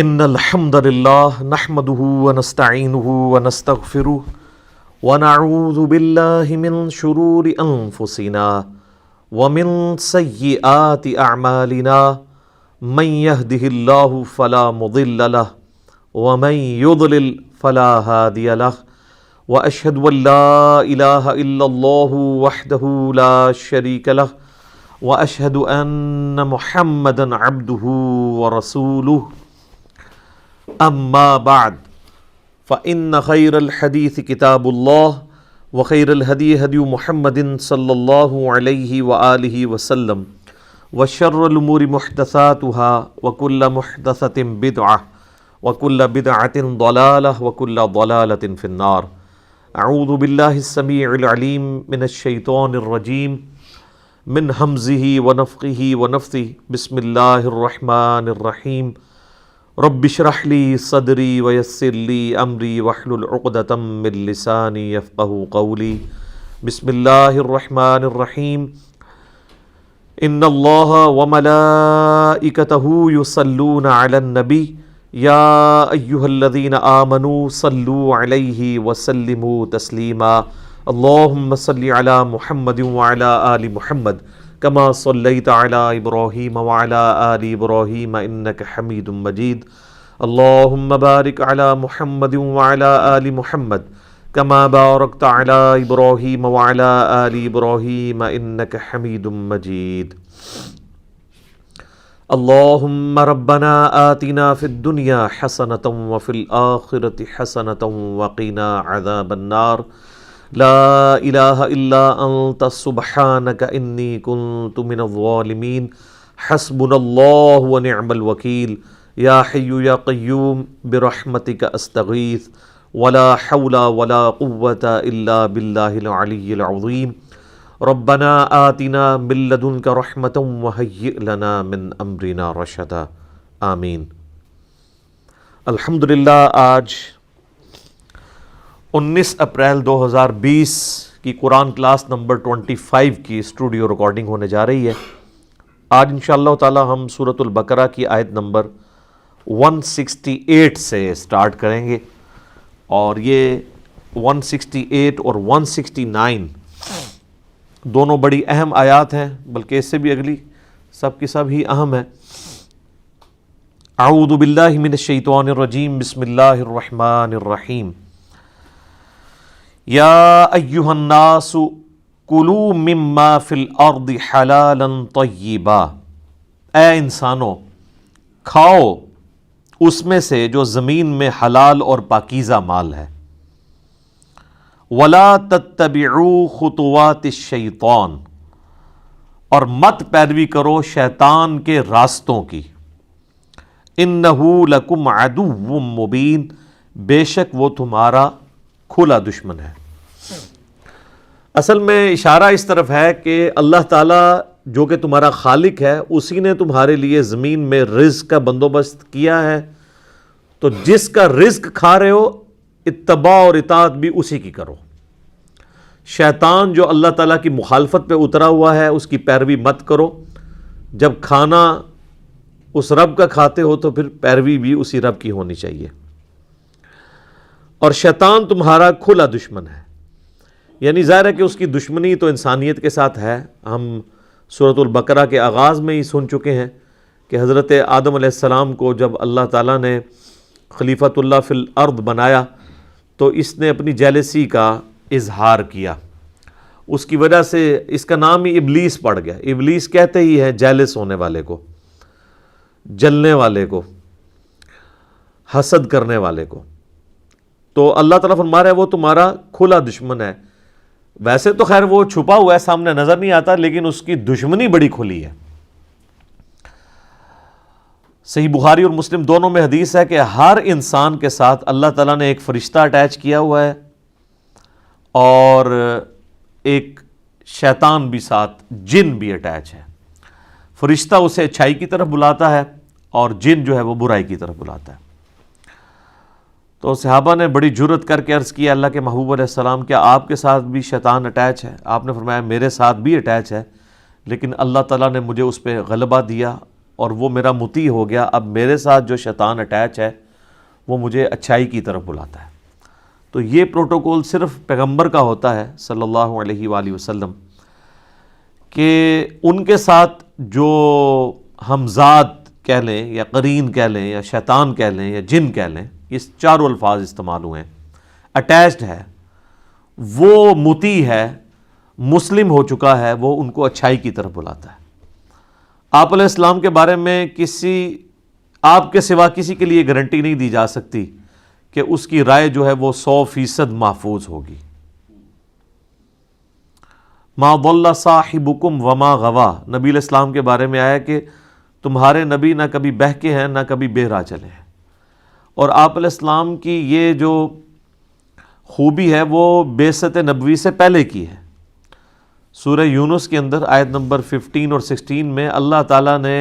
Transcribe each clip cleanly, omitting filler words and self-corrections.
ان الحمد لله نحمده ونستعينه ونستغفره ونعوذ بالله من شرور انفسنا ومن سيئات اعمالنا من يهده الله فلا مضل له ومن يضلل فلا هادي له واشهد ان لا اله الا الله وحده لا شريك له واشهد ان محمدا عبده ورسوله اما بعد فان خير الحديث كتاب الله وخير الهدي هدي محمد صلى الله عليه واله وسلم وشر الامور محدثاتها وكل محدثة بدعة وكل بدعة ضلالة وكل ضلالة في النار. اعوذ بالله السميع العليم من الشيطان الرجيم من همزه ونفخه ونفثه. بسم الله الرحمن الرحيم. رب اشرح لي صدري ويسر لي امري واحلل عقدة من لساني يفقهوا قولي. بسم الله الرحمن الرحيم. ان الله وملائكته يصلون على النبي يا ايها الذين آمنوا صلوا عليه وسلموا تسليما. اللهم صل على محمد وعلى آل محمد كما صليت على ابراہیم وعلى آل ابراہیم انك حمید مجید. اللهم بارک على محمد وعلى آل محمد كما بارکت على ابراہیم وعلى آل ابراہیم انك حمید مجید. اللهم ربنا آتنا في الدنيا حسنة وفي الآخرة حسنة وقنا عذاب النار. لا الہ الا انت سبحانک انی کنت من الظالمین. حسبنا اللہ ونعم الوکیل. یا حی یا قیوم برحمتک استغیث ولا حول ولا قوة الا باللہ العلی العظیم. ربنا آتنا من لدنک رحمة وہیئ لنا من امرنا رشدا. آمین. الحمدللہ آج 19 اپریل 2020 کی قرآن کلاس نمبر 25 کی اسٹوڈیو ریکارڈنگ ہونے جا رہی ہے. آج انشاءاللہ تعالی ہم سورۃ البقرہ کی آیت نمبر 168 سے سٹارٹ کریں گے، اور یہ 168 اور 169 دونوں بڑی اہم آیات ہیں، بلکہ اس سے بھی اگلی سب کی سب ہی اہم ہیں. اعوذ باللہ من الشیطان الرجیم. بسم اللہ الرحمن الرحیم. یا ایہا الناس کلوا مما فی الارض حلالا طیبا. اے انسانوں، کھاؤ اس میں سے جو زمین میں حلال اور پاکیزہ مال ہے. ولا تتبعوا خطوات الشیطان، اور مت پیروی کرو شیطان کے راستوں کی. انہ لکم عدو مبین، بے شک وہ تمہارا کھلا دشمن ہے. اصل میں اشارہ اس طرف ہے کہ اللہ تعالیٰ جو کہ تمہارا خالق ہے، اسی نے تمہارے لیے زمین میں رزق کا بندوبست کیا ہے. تو جس کا رزق کھا رہے ہو، اتباع اور اطاعت بھی اسی کی کرو. شیطان جو اللہ تعالیٰ کی مخالفت پہ اترا ہوا ہے، اس کی پیروی مت کرو. جب کھانا اس رب کا کھاتے ہو تو پھر پیروی بھی اسی رب کی ہونی چاہیے. اور شیطان تمہارا کھلا دشمن ہے، یعنی ظاہر ہے کہ اس کی دشمنی تو انسانیت کے ساتھ ہے. ہم سورۃ البقرہ کے آغاز میں ہی سن چکے ہیں کہ حضرت آدم علیہ السلام کو جب اللہ تعالیٰ نے خلیفۃ اللہ فی الارض بنایا تو اس نے اپنی جیلسی کا اظہار کیا. اس کی وجہ سے اس کا نام ہی ابلیس پڑ گیا. ابلیس کہتے ہی ہے جیلس ہونے والے کو، جلنے والے کو، حسد کرنے والے کو. تو اللہ تعالیٰ فرما رہا ہے وہ تمہارا کھلا دشمن ہے. ویسے تو خیر وہ چھپا ہوا ہے، سامنے نظر نہیں آتا، لیکن اس کی دشمنی بڑی کھلی ہے. صحیح بخاری اور مسلم دونوں میں حدیث ہے کہ ہر انسان کے ساتھ اللہ تعالیٰ نے ایک فرشتہ اٹیچ کیا ہوا ہے، اور ایک شیطان بھی ساتھ، جن بھی اٹیچ ہے. فرشتہ اسے اچھائی کی طرف بلاتا ہے اور جن جو ہے وہ برائی کی طرف بلاتا ہے. تو صحابہ نے بڑی جرت کر کے عرض کیا اللہ کے محبوب علیہ السلام کیا آپ کے ساتھ بھی شیطان اٹیچ ہے؟ آپ نے فرمایا میرے ساتھ بھی اٹیچ ہے، لیکن اللہ تعالیٰ نے مجھے اس پہ غلبہ دیا اور وہ میرا مطیع ہو گیا، اب میرے ساتھ جو شیطان اٹیچ ہے وہ مجھے اچھائی کی طرف بلاتا ہے۔ تو یہ پروٹوکول صرف پیغمبر کا ہوتا ہے صلی اللہ علیہ وآلہ وسلم، کہ ان کے ساتھ جو ہمزاد کہہ لیں یا قرین کہہ لیں یا شیطان کہہ لیں یا جن کہہ لیں، یہ چاروں الفاظ استعمال ہوئے ہیں، اٹیچڈ ہے، وہ مطیع ہے، مسلم ہو چکا ہے، وہ ان کو اچھائی کی طرف بلاتا ہے۔ آپ علیہ السلام کے بارے میں آپ کے سوا کسی کے لیے گارنٹی نہیں دی جا سکتی کہ اس کی رائے جو ہے وہ 100% محفوظ ہوگی۔ ما ضل صاحبکم وما غوا، نبی علیہ السلام کے بارے میں آیا کہ تمہارے نبی نہ کبھی بہکے ہیں نہ کبھی بے راہ چلے ہیں، اور آپ علیہ السلام کی یہ جو خوبی ہے وہ بعثت نبوی سے پہلے کی ہے۔ سورہ یونس کے اندر آیت نمبر 15 اور 16 میں اللہ تعالیٰ نے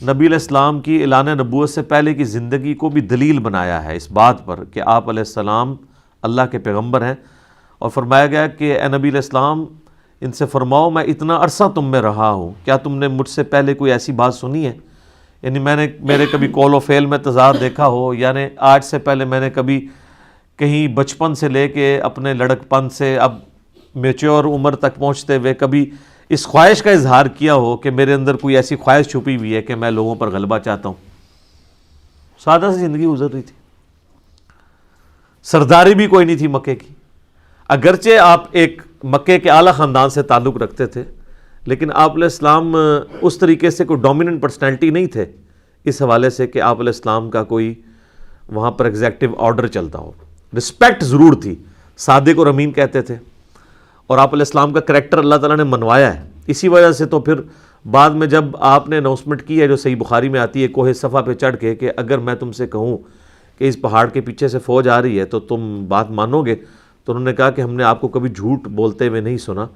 نبی علیہ السلام کی اعلان نبوت سے پہلے کی زندگی کو بھی دلیل بنایا ہے اس بات پر کہ آپ علیہ السلام اللہ کے پیغمبر ہیں، اور فرمایا گیا کہ اے نبی علیہ السلام ان سے فرماؤ میں اتنا عرصہ تم میں رہا ہوں، کیا تم نے مجھ سے پہلے کوئی ایسی بات سنی ہے؟ یعنی میں نے میرے کبھی قول و فعل میں تضاد دیکھا ہو، یعنی آج سے پہلے میں نے کبھی کہیں بچپن سے لے کے اپنے لڑک پن سے اب میچور عمر تک پہنچتے ہوئے کبھی اس خواہش کا اظہار کیا ہو کہ میرے اندر کوئی ایسی خواہش چھپی ہوئی ہے کہ میں لوگوں پر غلبہ چاہتا ہوں؟ سادہ سی زندگی گزر رہی تھی، سرداری بھی کوئی نہیں تھی مکے کی، اگرچہ آپ ایک مکے کے اعلیٰ خاندان سے تعلق رکھتے تھے، لیکن آپ علیہ السلام اس طریقے سے کوئی ڈومیننٹ پرسنالٹی نہیں تھے اس حوالے سے کہ آپ علیہ السلام کا کوئی وہاں پر ایگزیکٹو آرڈر چلتا ہو۔ رسپیکٹ ضرور تھی، صادق اور امین کہتے تھے، اور آپ علیہ السلام کا کریکٹر اللہ تعالیٰ نے منوایا ہے۔ اسی وجہ سے تو پھر بعد میں جب آپ نے اناؤنسمنٹ کی ہے جو صحیح بخاری میں آتی ہے کوہ صفا پہ چڑھ کے کہ اگر میں تم سے کہوں کہ اس پہاڑ کے پیچھے سے فوج آ رہی ہے تو تم بات مانو گے؟ تو انہوں نے کہا کہ ہم نے آپ کو کبھی جھوٹ بولتے ہوئے نہیں سنا،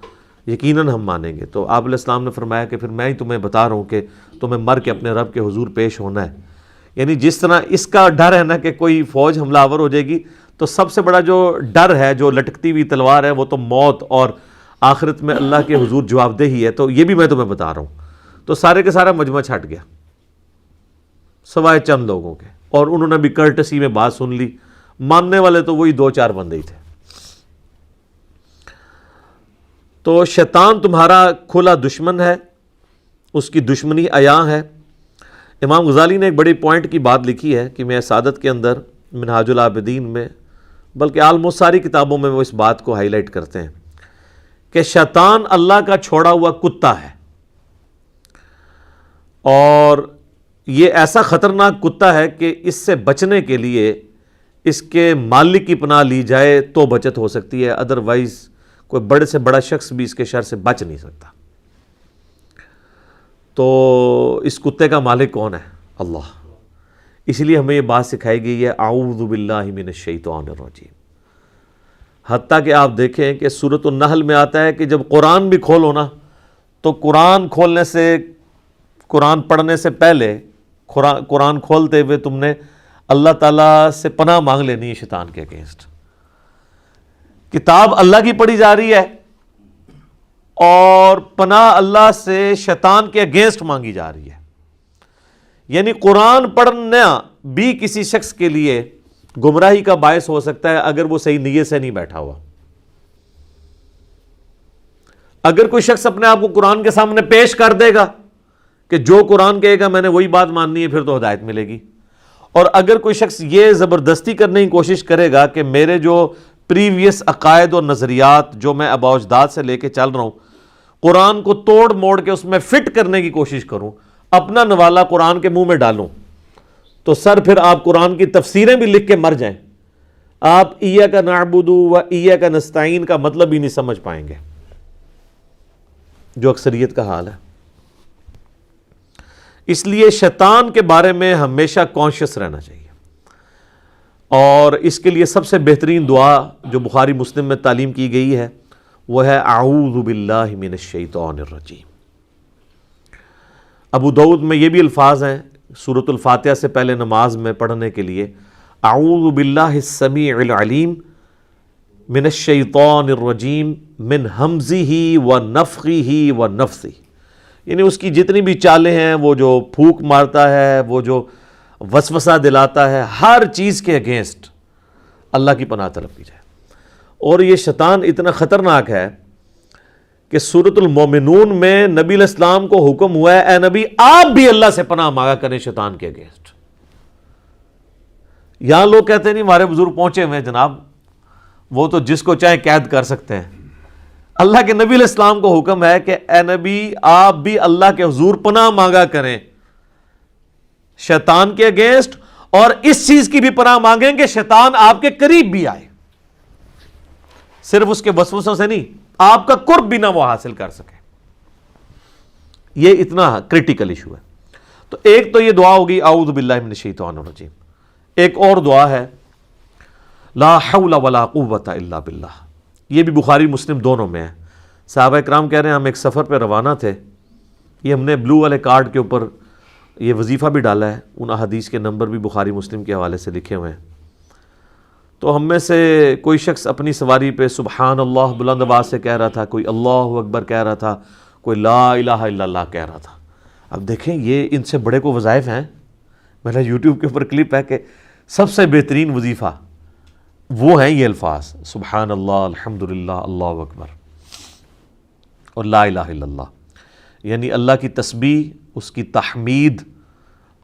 یقیناً ہم مانیں گے۔ تو آپ علیہ السلام نے فرمایا کہ پھر میں ہی تمہیں بتا رہا ہوں کہ تمہیں مر کے اپنے رب کے حضور پیش ہونا ہے۔ یعنی جس طرح اس کا ڈر ہے نا کہ کوئی فوج حملہ آور ہو جائے گی، تو سب سے بڑا جو ڈر ہے، جو لٹکتی ہوئی تلوار ہے، وہ تو موت اور آخرت میں اللہ کے حضور جواب دہی ہے۔ تو یہ بھی میں تمہیں بتا رہا ہوں۔ تو سارے کے سارا مجمع چھٹ گیا سوائے چند لوگوں کے، اور انہوں نے بھی کرٹسی میں بات سن لی، ماننے والے تو وہی 2-4 بندے ہی تھے۔ تو شیطان تمہارا کھلا دشمن ہے، اس کی دشمنی عیاں ہے۔ امام غزالی نے ایک بڑی پوائنٹ کی بات لکھی ہے کہ میں سعادت کے اندر، منہاج العابدین میں، بلکہ آلموسٹ ساری کتابوں میں وہ اس بات کو ہائی لائٹ کرتے ہیں کہ شیطان اللہ کا چھوڑا ہوا کتا ہے، اور یہ ایسا خطرناک کتا ہے کہ اس سے بچنے کے لیے اس کے مالک کی پناہ لی جائے تو بچت ہو سکتی ہے، ادروائز کوئی بڑے سے بڑا شخص بھی اس کے شر سے بچ نہیں سکتا۔ تو اس کتے کا مالک کون ہے؟ اللہ۔ اس لیے ہمیں یہ بات سکھائی گئی ہے، اعوذ باللہ من الشیطان الرجیم۔ حتیٰ کہ آپ دیکھیں کہ سورۃ النحل میں آتا ہے کہ جب قرآن بھی کھولو نا، تو قرآن کھولنے سے، قرآن پڑھنے سے پہلے، قرآن کھولتے ہوئے تم نے اللہ تعالیٰ سے پناہ مانگ لینی ہے شیطان کے اگینسٹ۔ کتاب اللہ کی پڑھی جا رہی ہے اور پناہ اللہ سے شیطان کے اگینسٹ مانگی جا رہی ہے۔ یعنی قرآن پڑھنا بھی کسی شخص کے لیے گمراہی کا باعث ہو سکتا ہے اگر وہ صحیح نیت سے نہیں بیٹھا ہوا۔ اگر کوئی شخص اپنے آپ کو قرآن کے سامنے پیش کر دے گا کہ جو قرآن کہے گا میں نے وہی بات ماننی ہے، پھر تو ہدایت ملے گی۔ اور اگر کوئی شخص یہ زبردستی کرنے کی کوشش کرے گا کہ میرے جو پریویس عقائد اور نظریات جو میں آباء و اجداد سے لے کے چل رہا ہوں، قرآن کو توڑ موڑ کے اس میں فٹ کرنے کی کوشش کروں، اپنا نوالا قرآن کے منہ میں ڈالوں، تو سر پھر آپ قرآن کی تفسیریں بھی لکھ کے مر جائیں، آپ ایاک نعبد و ایاک نستعین کا مطلب ہی نہیں سمجھ پائیں گے، جو اکثریت کا حال ہے۔ اس لیے شیطان کے بارے میں ہمیشہ کانشیس رہنا چاہیے، اور اس کے لیے سب سے بہترین دعا جو بخاری مسلم میں تعلیم کی گئی ہے وہ ہے اعوذ باللہ من الشیطان الرجیم۔ ابو داؤد میں یہ بھی الفاظ ہیں سورۃ الفاتحہ سے پہلے نماز میں پڑھنے کے لیے، اعوذ باللہ السمیع العلیم من الشیطان الرجیم من ہمزہ ونفخہ ونفثہ۔ یعنی اس کی جتنی بھی چالیں ہیں، وہ جو پھونک مارتا ہے، وہ جو وسوسہ دلاتا ہے، ہر چیز کے اگینسٹ اللہ کی پناہ طلب کی جائے۔ اور یہ شیطان اتنا خطرناک ہے کہ سورۃ المومنون میں نبی علیہ السلام کو حکم ہوا ہے، اے نبی آپ بھی اللہ سے پناہ مانگا کریں شیطان کے اگینسٹ۔ یہاں لوگ کہتے ہیں نہیں ہمارے بزرگ پہنچے ہوئے ہیں جناب، وہ تو جس کو چاہے قید کر سکتے ہیں۔ اللہ کے نبی علیہ السلام کو حکم ہے کہ اے نبی آپ بھی اللہ کے حضور پناہ مانگا کریں شیطان کے اگینسٹ، اور اس چیز کی بھی پناہ مانگیں کہ شیطان آپ کے قریب بھی آئے، صرف اس کے وسوسوں سے نہیں، آپ کا قرب بھی نہ وہ حاصل کر سکے۔ یہ اتنا کریٹیکل ایشو ہے۔ تو ایک تو یہ دعا ہوگی اعوذ باللہ من الشیطان الرجیم، ایک اور دعا ہے لا حول ولا قوت الا باللہ، یہ بھی بخاری مسلم دونوں میں ہے۔ صحابہ اکرام کہہ رہے ہیں ہم ایک سفر پہ روانہ تھے، یہ ہم نے بلو والے کارڈ کے اوپر یہ وظیفہ بھی ڈالا ہے، ان احادیث کے نمبر بھی بخاری مسلم کے حوالے سے لکھے ہوئے ہیں۔ تو ہم میں سے کوئی شخص اپنی سواری پہ سبحان اللہ بلند آواز سے کہہ رہا تھا، کوئی اللہ اکبر کہہ رہا تھا، کوئی لا الہ الا اللہ کہہ رہا تھا۔ اب دیکھیں یہ ان سے بڑے کو وظائف ہیں، میرا یوٹیوب کے اوپر کلپ ہے کہ سب سے بہترین وظیفہ وہ ہیں یہ الفاظ سبحان اللہ الحمدللہ اللہ اکبر اور لا الہ الا اللہ، یعنی اللہ کی تسبیح، اس کی تحمید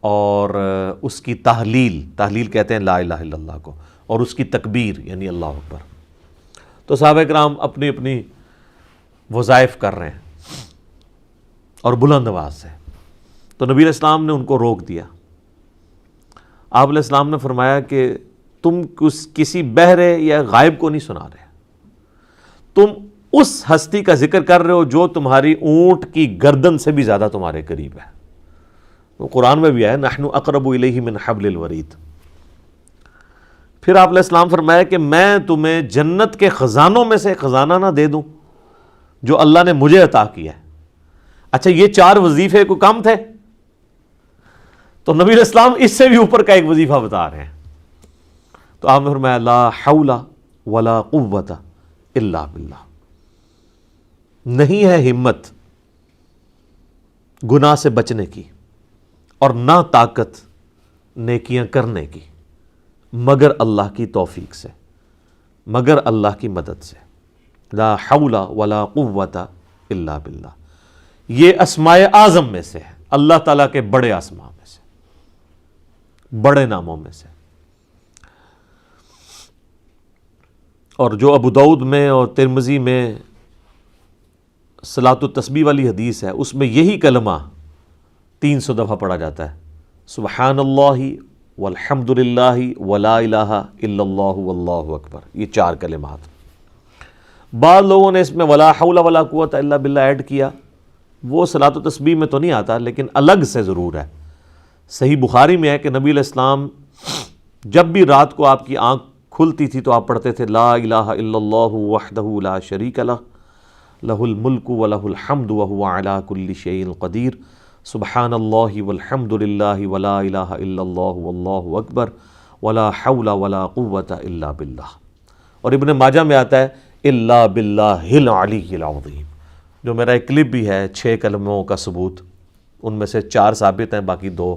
اور اس کی تحلیل کہتے ہیں لا الہ الا اللہ کو، اور اس کی تکبیر یعنی اللہ اکبر۔ تو صحابہ کرام اپنی اپنی وظائف کر رہے ہیں اور بلند آواز سے، تو نبی علیہ السلام نے ان کو روک دیا۔ آپ علیہ السلام نے فرمایا کہ تم کسی بہرے یا غائب کو نہیں سنا رہے، تم اس ہستی کا ذکر کر رہے ہو جو تمہاری اونٹ کی گردن سے بھی زیادہ تمہارے قریب ہے۔ وہ قرآن میں بھی ہے نحن اقرب الیہ من حبل الورید۔ پھر آپ علیہ السلام فرمایا کہ میں تمہیں جنت کے خزانوں میں سے خزانہ نہ دے دوں جو اللہ نے مجھے عطا کیا ہے۔ اچھا یہ 4 وظیفے کو کم تھے؟ تو نبی علیہ السلام اس سے بھی اوپر کا ایک وظیفہ بتا رہے ہیں۔ تو آپ نے فرمایا لا حول ولا قوت الا باللہ، نہیں ہے ہمت گناہ سے بچنے کی اور نہ طاقت نیکیاں کرنے کی مگر اللہ کی توفیق سے، مگر اللہ کی مدد سے۔ لا حول ولا قوت الا باللہ، یہ اسماء اعظم میں سے ہے، اللہ تعالیٰ کے بڑے اسماء میں سے، بڑے ناموں میں سے۔ اور جو ابو داؤد میں اور ترمذی میں صلاۃ التسبیح والی حدیث ہے، اس میں یہی کلمہ 300 دفعہ پڑھا جاتا ہے، سبحان اللہ والحمد للہ ولا الہ الا اللہ واللہ اکبر، یہ 4 کلمات۔ بعض لوگوں نے اس میں ولا حول ولا قوت الا باللہ ایڈ کیا، وہ صلاۃ التسبیح میں تو نہیں آتا لیکن الگ سے ضرور ہے۔ صحیح بخاری میں ہے کہ نبی علیہ السلام جب بھی رات کو آپ کی آنکھ کھلتی تھی تو آپ پڑھتے تھے لا الہ الا اللہ وحدہ لا شریک لہ لہ الملک ولہ الحمد وہو علی کل شیء قدیر سبحان اللہ والحمد للہ ولا الہ الا اللہ واللہ اکبر ولا حول ولا قوت الا باللہ۔ اور ابن ماجہ میں آتا ہے الا باللہ العلی العظیم، جو میرا ایک کلپ بھی ہے 6 کلموں کا ثبوت، ان میں سے 4 ثابت ہیں، باقی 2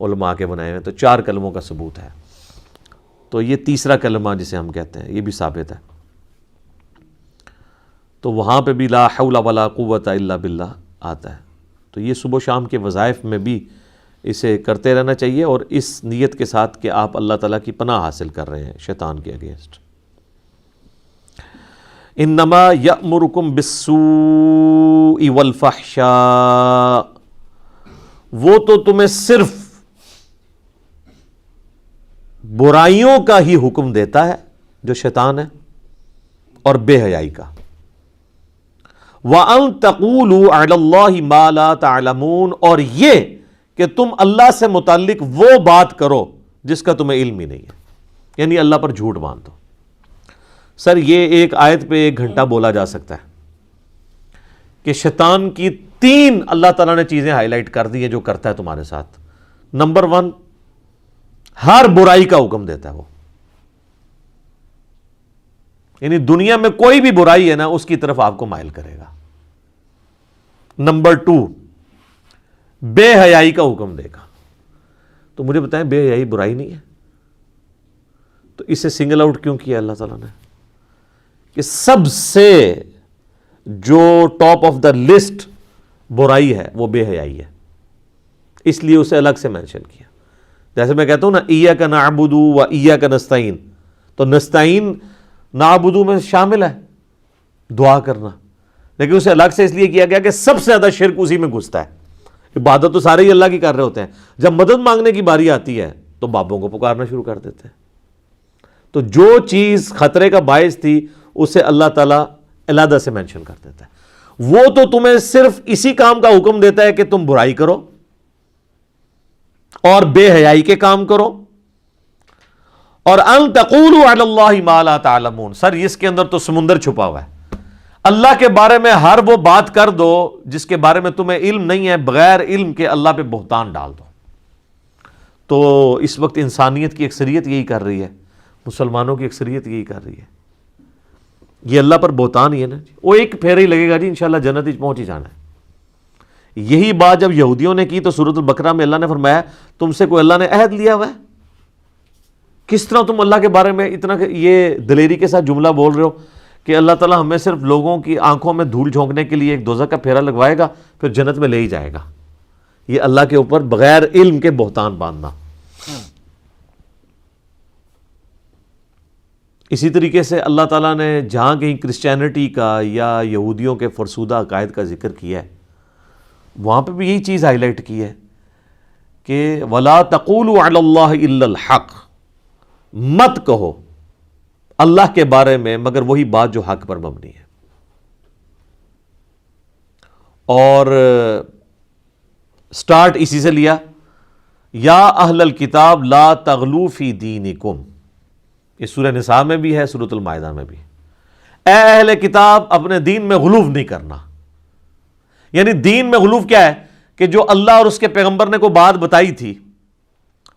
علماء کے بنائے ہیں، تو 4 کلموں کا ثبوت ہے۔ تو یہ تیسرا کلمہ جسے ہم کہتے ہیں یہ بھی ثابت ہے۔ تو وہاں پہ بھی لا حول ولا قوت الا باللہ آتا ہے۔ تو یہ صبح و شام کے وظائف میں بھی اسے کرتے رہنا چاہیے، اور اس نیت کے ساتھ کہ آپ اللہ تعالیٰ کی پناہ حاصل کر رہے ہیں شیطان کے اگینسٹ۔ انما یأمرکم بالسوء والفحشاء، وہ تو تمہیں صرف برائیوں کا ہی حکم دیتا ہے جو شیطان ہے، اور بے حیائی کا۔ وَأَن تَقُولُوا عَلَى اللَّهِ مَا لَا تَعْلَمُونَ، اور یہ کہ تم اللہ سے متعلق وہ بات کرو جس کا تمہیں علم ہی نہیں ہے، یعنی اللہ پر جھوٹ باندھ دو۔ سر یہ ایک آیت پہ 1 گھنٹہ بولا جا سکتا ہے کہ شیطان کی 3 اللہ تعالیٰ نے چیزیں ہائی لائٹ کر دی ہیں جو کرتا ہے تمہارے ساتھ۔ نمبر 1، ہر برائی کا حکم دیتا ہے وہ، یعنی دنیا میں کوئی بھی برائی ہے نا اس کی طرف آپ کو مائل کرے گا۔ نمبر 2، بے حیائی کا حکم دے گا. تو مجھے بتائیں بے حیائی برائی نہیں ہے؟ تو اسے سنگل آؤٹ کیوں کیا اللہ تعالیٰ نے کہ سب سے جو ٹاپ آف دا لسٹ برائی ہے وہ بے حیائی ہے، اس لیے اسے الگ سے مینشن کیا. جیسے میں کہتا ہوں نا ایاک نعبد و ایاک نستعین، تو نستعین نعبد میں شامل ہے دعا کرنا، لیکن اسے الگ سے اس لیے کیا گیا کہ سب سے زیادہ شرک اسی میں گھستا ہے. عبادت تو سارے ہی اللہ کی کر رہے ہوتے ہیں، جب مدد مانگنے کی باری آتی ہے تو بابوں کو پکارنا شروع کر دیتے ہیں. تو جو چیز خطرے کا باعث تھی اسے اللہ تعالیٰ علیحدہ سے مینشن کر دیتا ہے. وہ تو تمہیں صرف اسی کام کا حکم دیتا ہے کہ تم برائی کرو اور بے حیائی کے کام کرو، اور ان تقولوا علی اللہ ما لا تعلمون. سر اس کے اندر تو سمندر چھپا ہوا ہے. اللہ کے بارے میں ہر وہ بات کر دو جس کے بارے میں تمہیں علم نہیں ہے، بغیر علم کے اللہ پہ بہتان ڈال دو. تو اس وقت انسانیت کی اکثریت یہی کر رہی ہے، مسلمانوں کی اکثریت یہی کر رہی ہے. یہ اللہ پر بہتان ہی ہے نا جی. وہ ایک پھیرا ہی لگے گا جی انشاءاللہ جنت ہی پہنچ ہی جانا ہے. یہی بات جب یہودیوں نے کی تو سورۃ البقرہ میں اللہ نے فرمایا تم سے کوئی اللہ نے عہد لیا ہوا ہے؟ کس طرح تم اللہ کے بارے میں اتنا یہ دلیری کے ساتھ جملہ بول رہے ہو کہ اللہ تعالیٰ ہمیں صرف لوگوں کی آنکھوں میں دھول جھونکنے کے لیے ایک دوزخ کا پھیرا لگوائے گا پھر جنت میں لے ہی جائے گا. یہ اللہ کے اوپر بغیر علم کے بہتان باندھنا. اسی طریقے سے اللہ تعالیٰ نے جہاں کہیں کرسچینٹی کا یا یہودیوں کے فرسودہ عقائد کا ذکر کیا ہے وہاں پہ بھی یہی چیز ہائی لائٹ کی ہے کہ وَلَا تَقُولُوا عَلَى اللَّهِ إِلَّا الْحَقِّ، مت کہو اللہ کے بارے میں مگر وہی بات جو حق پر مبنی ہے. اور سٹارٹ اسی سے لیا، یا اہل الکتاب لا تغلو فی دینکم. یہ سورہ نساء میں بھی ہے، سورۃ المائدہ میں بھی. اے اہل کتاب اپنے دین میں غلو نہیں کرنا. یعنی دین میں غلو کیا ہے کہ جو اللہ اور اس کے پیغمبر نے کوئی بات بتائی تھی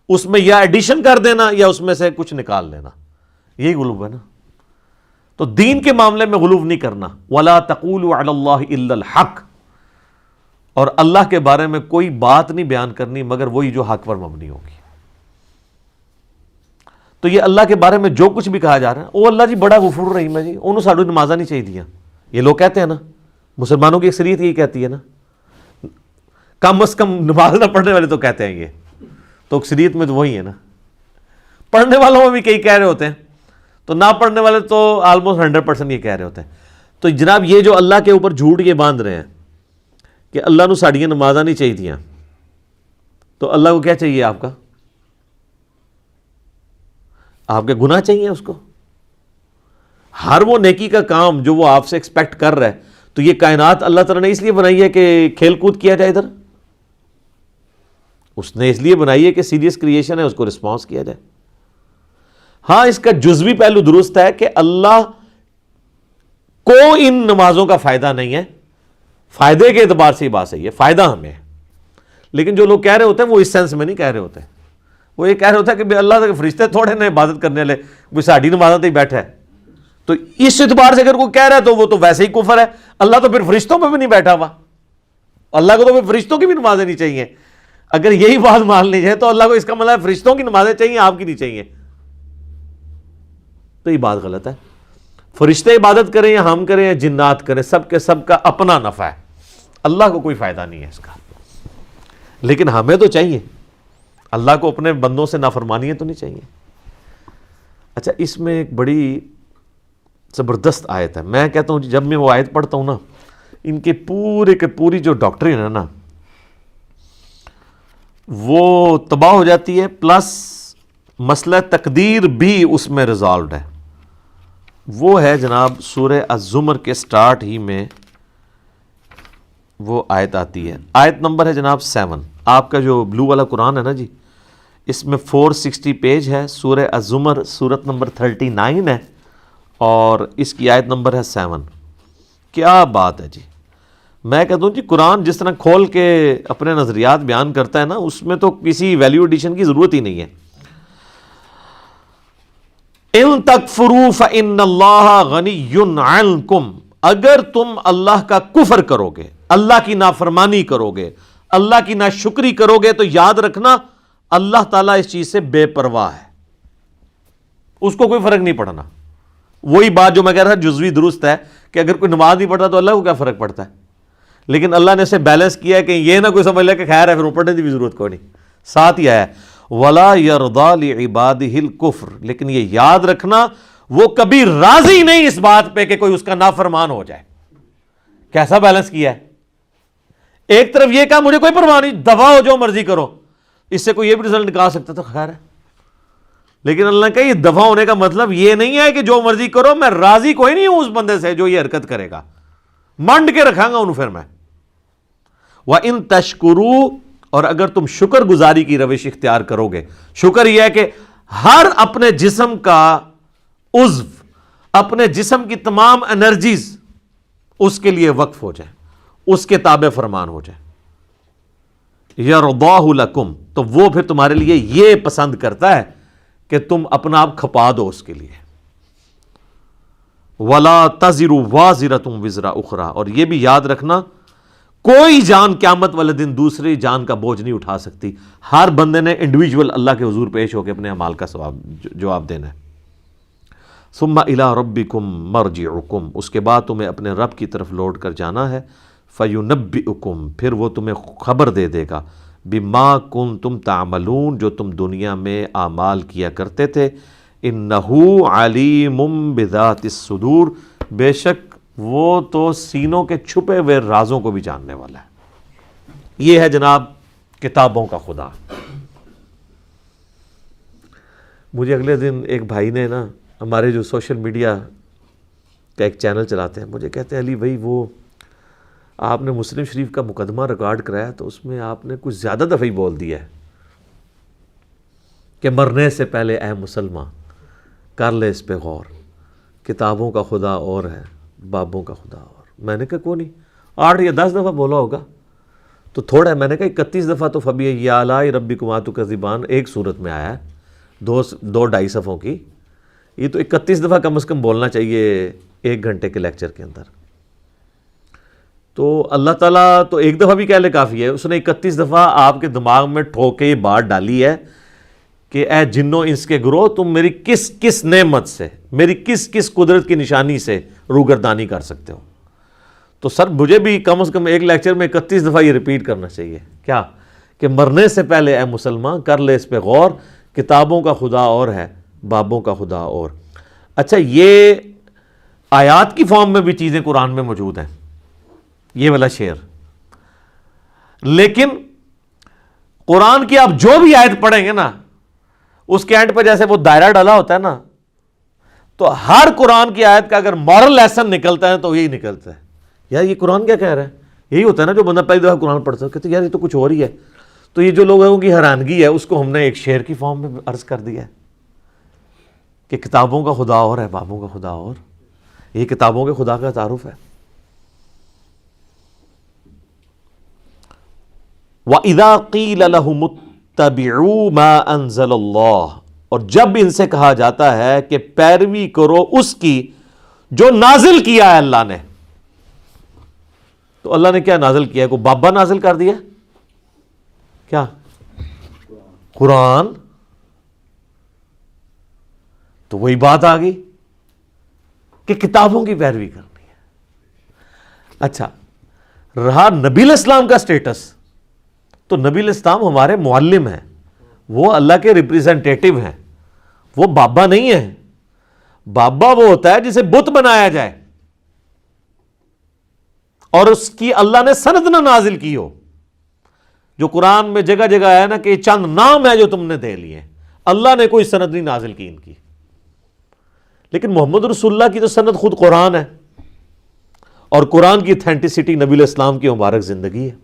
اس میں یا ایڈیشن کر دینا یا اس میں سے کچھ نکال لینا، یہی غلو ہے نا. تو دین کے معاملے میں غلو نہیں کرنا. وَلَا تَقُولُوا عَلَى اللَّهِ إِلَّا الْحَقِّ، اور اللہ کے بارے میں کوئی بات نہیں بیان کرنی مگر وہی جو حق پر مبنی ہوگی. تو یہ اللہ کے بارے میں جو کچھ بھی کہا جا رہا ہے وہ اللہ جی بڑا غفور رحیم ہے جی، انہوں ساڑھو نمازہ نہیں چاہیے دیا. یہ لوگ کہتے ہیں نا، مسلمانوں کی اکثریت یہی کہتی ہے نا، کم از کم نماز نہ پڑھنے والے تو کہتے ہیں. یہ تو اکثریت میں تو وہی ہے نا. پڑھنے والوں میں بھی کئی کہہ رہے ہوتے ہیں، تو نہ پڑھنے والے تو آلموسٹ 100% یہ کہہ رہے ہوتے ہیں. تو جناب یہ جو اللہ کے اوپر جھوٹ یہ باندھ رہے ہیں کہ اللہ نو ساڑیاں نمازاں نہیں چاہیے تھیاں، تو اللہ کو کیا چاہیے؟ آپ کا آپ کے گناہ چاہیے اس کو. ہر وہ نیکی کا کام جو وہ آپ سے ایکسپیکٹ کر رہا ہے. تو یہ کائنات اللہ تعالیٰ نے اس لیے بنائی ہے کہ کھیل کود کیا جائے، ادھر اس نے اس لیے بنائی ہے کہ سیریس کریشن ہے، اس کو رسپانس کیا جائے. ہاں اس کا جزوی پہلو درست ہے کہ اللہ کو ان نمازوں کا فائدہ نہیں ہے. فائدے کے اعتبار سے یہ بات صحیح ہے، فائدہ ہمیں ہے. لیکن جو لوگ کہہ رہے ہوتے ہیں وہ اس سینس میں نہیں کہہ رہے ہوتے. وہ یہ کہہ رہے ہوتا ہے کہ اللہ کے فرشتے تھوڑے نے عبادت کرنے والے، کوئی ساڑھی نمازاں تے ہی بیٹھا ہے. تو اس اعتبار سے اگر کوئی کہہ رہا ہے تو وہ تو ویسے ہی کفر ہے. اللہ تو پھر فرشتوں میں بھی نہیں بیٹھا ہوا، اللہ کو تو پھر فرشتوں کی بھی نمازیں نہیں چاہیے. اگر یہی بات مان لی جائے تو اللہ کو اس کا مطلب فرشتوں کی نمازیں چاہیے، آپ کی نہیں چاہیے. تو یہ بات غلط ہے. فرشتے عبادت کریں یا ہم کریں یا جنات کریں، سب کے سب کا اپنا نفع ہے، اللہ کو کوئی فائدہ نہیں ہے اس کا. لیکن ہمیں تو چاہیے، اللہ کو اپنے بندوں سے نافرمانیاں تو نہیں چاہیے. اچھا اس میں ایک بڑی زبردست آیت ہے. میں کہتا ہوں جب میں وہ آیت پڑھتا ہوں نا، ان کے پورے کے پوری جو ڈاکٹرین ہے نا وہ تباہ ہو جاتی ہے، پلس مسئلہ تقدیر بھی اس میں ریزالوڈ ہے. وہ ہے جناب سورہ الزمر کے سٹارٹ ہی میں وہ آیت آتی ہے. آیت نمبر ہے جناب 7. آپ کا جو بلو والا قرآن ہے نا جی، اس میں 460 پیج ہے. سورہ الزمر سورت نمبر 39 ہے اور اس کی آیت نمبر ہے 7. کیا بات ہے جی. میں کہتا ہوں جی قرآن جس طرح کھول کے اپنے نظریات بیان کرتا ہے نا، اس میں تو کسی ویلیو ایڈیشن کی ضرورت ہی نہیں ہے. ان تکفروا فإن اللہ غنی عنکم، اگر تم اللہ کا کفر کرو گے، اللہ کی نافرمانی کرو گے، اللہ کی ناشکری کرو گے تو یاد رکھنا اللہ تعالیٰ اس چیز سے بے پرواہ ہے، اس کو کوئی فرق نہیں پڑنا۔ وہی بات جو میں کہہ رہا تھا جزوی درست ہے کہ اگر کوئی نماز نہیں پڑھتا تو اللہ کو کیا فرق پڑتا ہے، لیکن اللہ نے اسے بیلنس کیا ہے کہ یہ نہ کوئی سمجھ لے کہ خیر ہے پھر پڑھنے کی بھی ضرورت کوئی نہیں۔ ساتھ ہی ہے وَلَا يَرْضَى لِعِبَادِهِ الْكُفْرِ، لیکن یہ یاد رکھنا وہ کبھی راضی نہیں اس بات پہ کہ کوئی اس کا نافرمان ہو جائے۔ کیسا بیلنس کیا ہے؟ ایک طرف یہ کہا مجھے کوئی پرواہ نہیں، دفع ہو جو مرضی کرو، اس سے کوئی یہ بھی رزلٹ نکال سکتا تھا خیر ہے، لیکن اللہ نے کہا یہ دفع ہونے کا مطلب یہ نہیں ہے کہ جو مرضی کرو، میں راضی کوئی نہیں ہوں اس بندے سے جو یہ حرکت کرے گا، منڈ کے رکھاں گا انہوں پھر میں۔ وَإِن تَشْكُرُوا، اور اگر تم شکر گزاری کی روش اختیار کرو گے، شکر یہ ہے کہ ہر اپنے جسم کا عضو، اپنے جسم کی تمام انرجیز اس کے لیے وقف ہو جائیں، اس کے تابع فرمان ہو جائیں۔ يَرْضَاهُ لَكُمْ، تو وہ پھر تمہارے لیے یہ پسند کرتا ہے کہ تم اپنا آپ کھپا دو اس کے لیے۔ وَلَا تَزِرُ وَازِرَةٌ وِزْرَ أُخْرَى، اور یہ بھی یاد رکھنا کوئی جان قیامت والے دن دوسری جان کا بوجھ نہیں اٹھا سکتی، ہر بندے نے انڈیویجول اللہ کے حضور پیش ہو کے اپنے اعمال کا جواب دینا ہے۔ ثُمَّ إِلَىٰ رَبِّكُمْ مَرْجِعُكُمْ، اس کے بعد تمہیں اپنے رب کی طرف لوٹ کر جانا ہے۔ فَيُنَبِّئُكُمْ، پھر وہ تمہیں خبر دے دے گا، بِمَا كُنتُمْ تَعْمَلُونَ، جو تم دنیا میں اعمال کیا کرتے تھے۔ إِنَّهُ عَلِيمٌ بِذَاتِ الصُّدُورِ، بے شک وہ تو سینوں کے چھپے ہوئے رازوں کو بھی جاننے والا ہے۔ یہ ہے جناب کتابوں کا خدا۔ مجھے اگلے دن ایک بھائی نے نا، ہمارے جو سوشل میڈیا کا ایک چینل چلاتے ہیں، مجھے کہتے ہیں علی بھائی وہ آپ نے مسلم شریف کا مقدمہ ریکارڈ کرایا تو اس میں آپ نے کچھ زیادہ دفعہ ہی بول دیا ہے کہ مرنے سے پہلے اے مسلمان کر لے اس پہ غور، کتابوں کا خدا اور ہے، بابوں کا خدا اور۔ میں نے کہا کوئی نہیں، 8 یا 10 دفعہ بولا ہوگا تو تھوڑا ہے۔ میں نے کہا 31 دفعہ تو فَبِأَيِّ آلَاءِ رَبِّكُمَا تُكَذِّبَانِ ایک صورت میں آیا ہے، 2-2.5 صفحوں کی، یہ تو 31 دفعہ کم از کم بولنا چاہیے 1 گھنٹے کے لیکچر کے اندر۔ تو اللہ تعالیٰ تو ایک دفعہ بھی کہہ لے کافی ہے، اس نے 31 دفعہ آپ کے دماغ میں ٹھوک کے یہ بات ڈالی ہے کہ اے جنوں انس کے گروہ، تم میری کس کس نعمت سے، میری کس کس قدرت کی نشانی سے روگردانی کر سکتے ہو۔ تو سر مجھے بھی کم از کم ایک لیکچر میں 31 دفعہ یہ ریپیٹ کرنا چاہیے، کیا کہ مرنے سے پہلے اے مسلمان کر لے اس پہ غور، کتابوں کا خدا اور ہے، بابوں کا خدا اور۔ اچھا، یہ آیات کی فارم میں بھی چیزیں قرآن میں موجود ہیں، یہ والا شعر، لیکن قرآن کی آپ جو بھی آیت پڑھیں گے نا، اس کے اینڈ پہ جیسے وہ دائرہ ڈالا ہوتا ہے نا، تو ہر قرآن کی آیت کا اگر مورل لیسن نکلتا ہے تو یہی نکلتا ہے، یار یہ قرآن کیا کہہ رہا ہے۔ یہی ہوتا ہے نا جو بندہ پہلی دفعہ قرآن پڑھتا ہے کہتے ہیں یار یہ تو کچھ اور ہی ہے۔ تو یہ جو لوگوں کی حیرانگی ہے اس کو ہم نے ایک شعر کی فارم میں عرض کر دیا ہے کہ کتابوں کا خدا اور ہے، بابوں کا خدا اور۔ یہ کتابوں کے خدا کا تعارف ہے۔ وَإِذَا قِيلَ لَهُمُ اتَّبِعُوا مَا أَنزَلَ اللَّهُ، اور جب ان سے کہا جاتا ہے کہ پیروی کرو اس کی جو نازل کیا ہے اللہ نے، تو اللہ نے کیا نازل کیا ہے؟ کوئی بابا نازل کر دیا کیا؟ قرآن۔ تو وہی بات آ گئی کہ کتابوں کی پیروی کرنی ہے۔ اچھا، رہا نبی علیہ السلام کا سٹیٹس، تو نبی علیہ السلام ہمارے معلم ہیں، وہ اللہ کے ریپریزنٹیٹیو ہیں، وہ بابا نہیں ہیں۔ بابا وہ ہوتا ہے جسے بت بنایا جائے اور اس کی اللہ نے سند نہ نازل کی ہو، جو قرآن میں جگہ جگہ ہے نا کہ یہ چند نام ہے جو تم نے دے لیے، اللہ نے کوئی سند نہیں نازل کی ان کی۔ لیکن محمد رسول اللہ کی تو سند خود قرآن ہے، اور قرآن کی اتھینٹسٹی نبی علیہ السلام کی مبارک زندگی ہے۔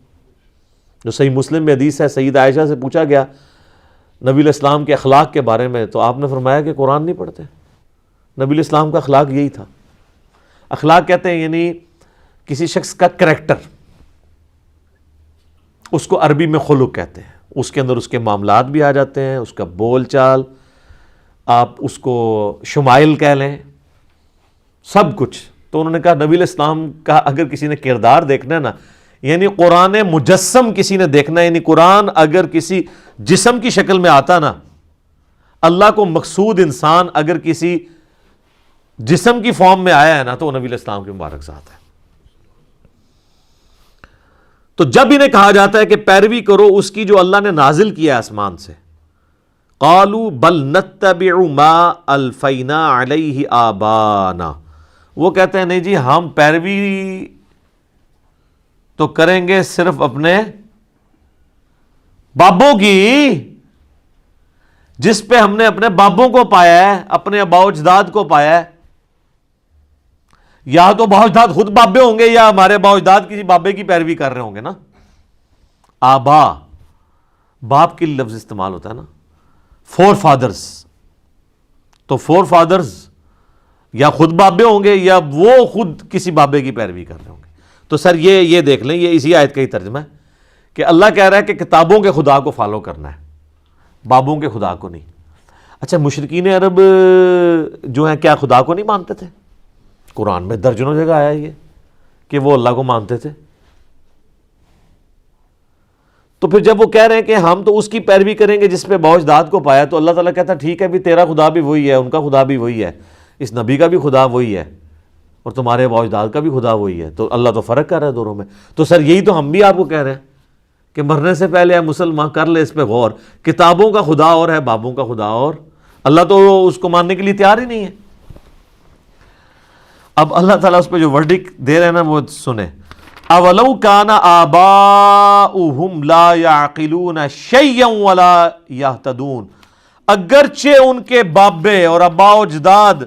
جو صحیح مسلم میں حدیث ہے، سید عائشہ سے پوچھا گیا نبی علیہ السلام کے اخلاق کے بارے میں، تو آپ نے فرمایا کہ قرآن نہیں پڑھتے۔ نبی علیہ السلام کا اخلاق یہی تھا۔ اخلاق کہتے ہیں یعنی کسی شخص کا کریکٹر، اس کو عربی میں خلق کہتے ہیں، اس کے اندر اس کے معاملات بھی آ جاتے ہیں، اس کا بول چال، آپ اس کو شمائل کہہ لیں، سب کچھ۔ تو انہوں نے کہا نبی علیہ السلام کا اگر کسی نے کردار دیکھنا ہے نا، یعنی قرآن مجسم کسی نے دیکھنا ہے، یعنی قرآن اگر کسی جسم کی شکل میں آتا نا، اللہ کو مقصود انسان اگر کسی جسم کی فارم میں آیا ہے نا، تو وہ نبی علیہ السلام کی مبارک ذات ہے۔ تو جب انہیں کہا جاتا ہے کہ پیروی کرو اس کی جو اللہ نے نازل کیا آسمان سے، قالوا بل نتبع ما الفینا علیہ آبانا، وہ کہتے ہیں نہیں جی ہم پیروی تو کریں گے صرف اپنے بابوں کی، جس پہ ہم نے اپنے بابوں کو پایا ہے، اپنے آباء و اجداد کو پایا ہے۔ یا تو آباء و اجداد خود بابے ہوں گے، یا ہمارے آباء و اجداد کسی بابے کی پیروی کر رہے ہوں گے نا۔ آبا باپ کے لفظ استعمال ہوتا ہے نا، فور فادرز، تو فور فادرز یا خود بابے ہوں گے یا وہ خود کسی بابے کی پیروی کر رہے ہوں گے۔ تو سر یہ دیکھ لیں، یہ اسی آیت کا ہی ترجمہ ہے کہ اللہ کہہ رہا ہے کہ کتابوں کے خدا کو فالو کرنا ہے، بابوں کے خدا کو نہیں۔ اچھا مشرکین عرب جو ہیں کیا خدا کو نہیں مانتے تھے؟ قرآن میں درجنوں جگہ آیا یہ کہ وہ اللہ کو مانتے تھے۔ تو پھر جب وہ کہہ رہے ہیں کہ ہم تو اس کی پیروی کریں گے جس پہ آباء و اجداد کو پایا، تو اللہ تعالیٰ کہتا ہے ٹھیک ہے بھی تیرا خدا بھی وہی ہے، ان کا خدا بھی وہی ہے، اس نبی کا بھی خدا وہی ہے، اور تمہارے آباء و اجداد کا بھی خدا وہی ہے۔ تو اللہ تو فرق کر رہا ہے دونوں میں۔ تو سر یہی تو ہم بھی آپ کو کہہ رہے ہیں کہ مرنے سے پہلے ہے مسلمان کر لے اس پہ غور، کتابوں کا خدا اور ہے بابوں کا خدا اور، اللہ تو اس کو ماننے کے لیے تیار ہی نہیں ہے۔ اب اللہ تعالیٰ اس پہ جو ورڈک دے رہے ہیں نا وہ سنیں، اولو کان آباؤہم لا یعقلون شیئا ولا یہتدون، اگرچہ ان کے بابے اور آباء و اجداد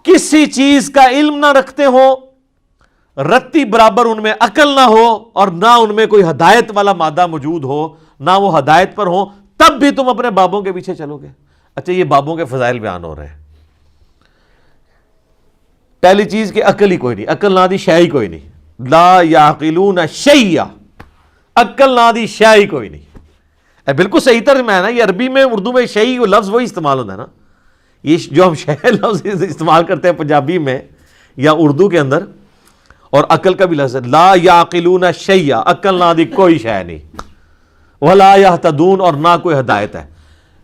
کسی چیز کا علم نہ رکھتے ہوں، رتی برابر ان میں عقل نہ ہو، اور نہ ان میں کوئی ہدایت والا مادہ موجود ہو، نہ وہ ہدایت پر ہوں، تب بھی تم اپنے بابوں کے پیچھے چلو گے۔ اچھا یہ بابوں کے فضائل بیان ہو رہے ہیں۔ پہلی چیز کہ عقل ہی کوئی نہیں، عقل نہ دی شے ہی کوئی نہیں، لا یعقلون شیئا، عقل نہ دی شے ہی کوئی نہیں۔ بالکل صحیح ترجمہ ہے نا، یہ عربی میں اردو میں شیئی لفظ وہی استعمال ہوتا ہے نا، یہ جو ہم شے لفظ استعمال کرتے ہیں پنجابی میں یا اردو کے اندر، اور عقل کا بھی لفظ ہے، لا یعقلون شیئا، عقل نہ دی کوئی شے نہیں، ولا یہتدون، اور نہ کوئی ہدایت ہے۔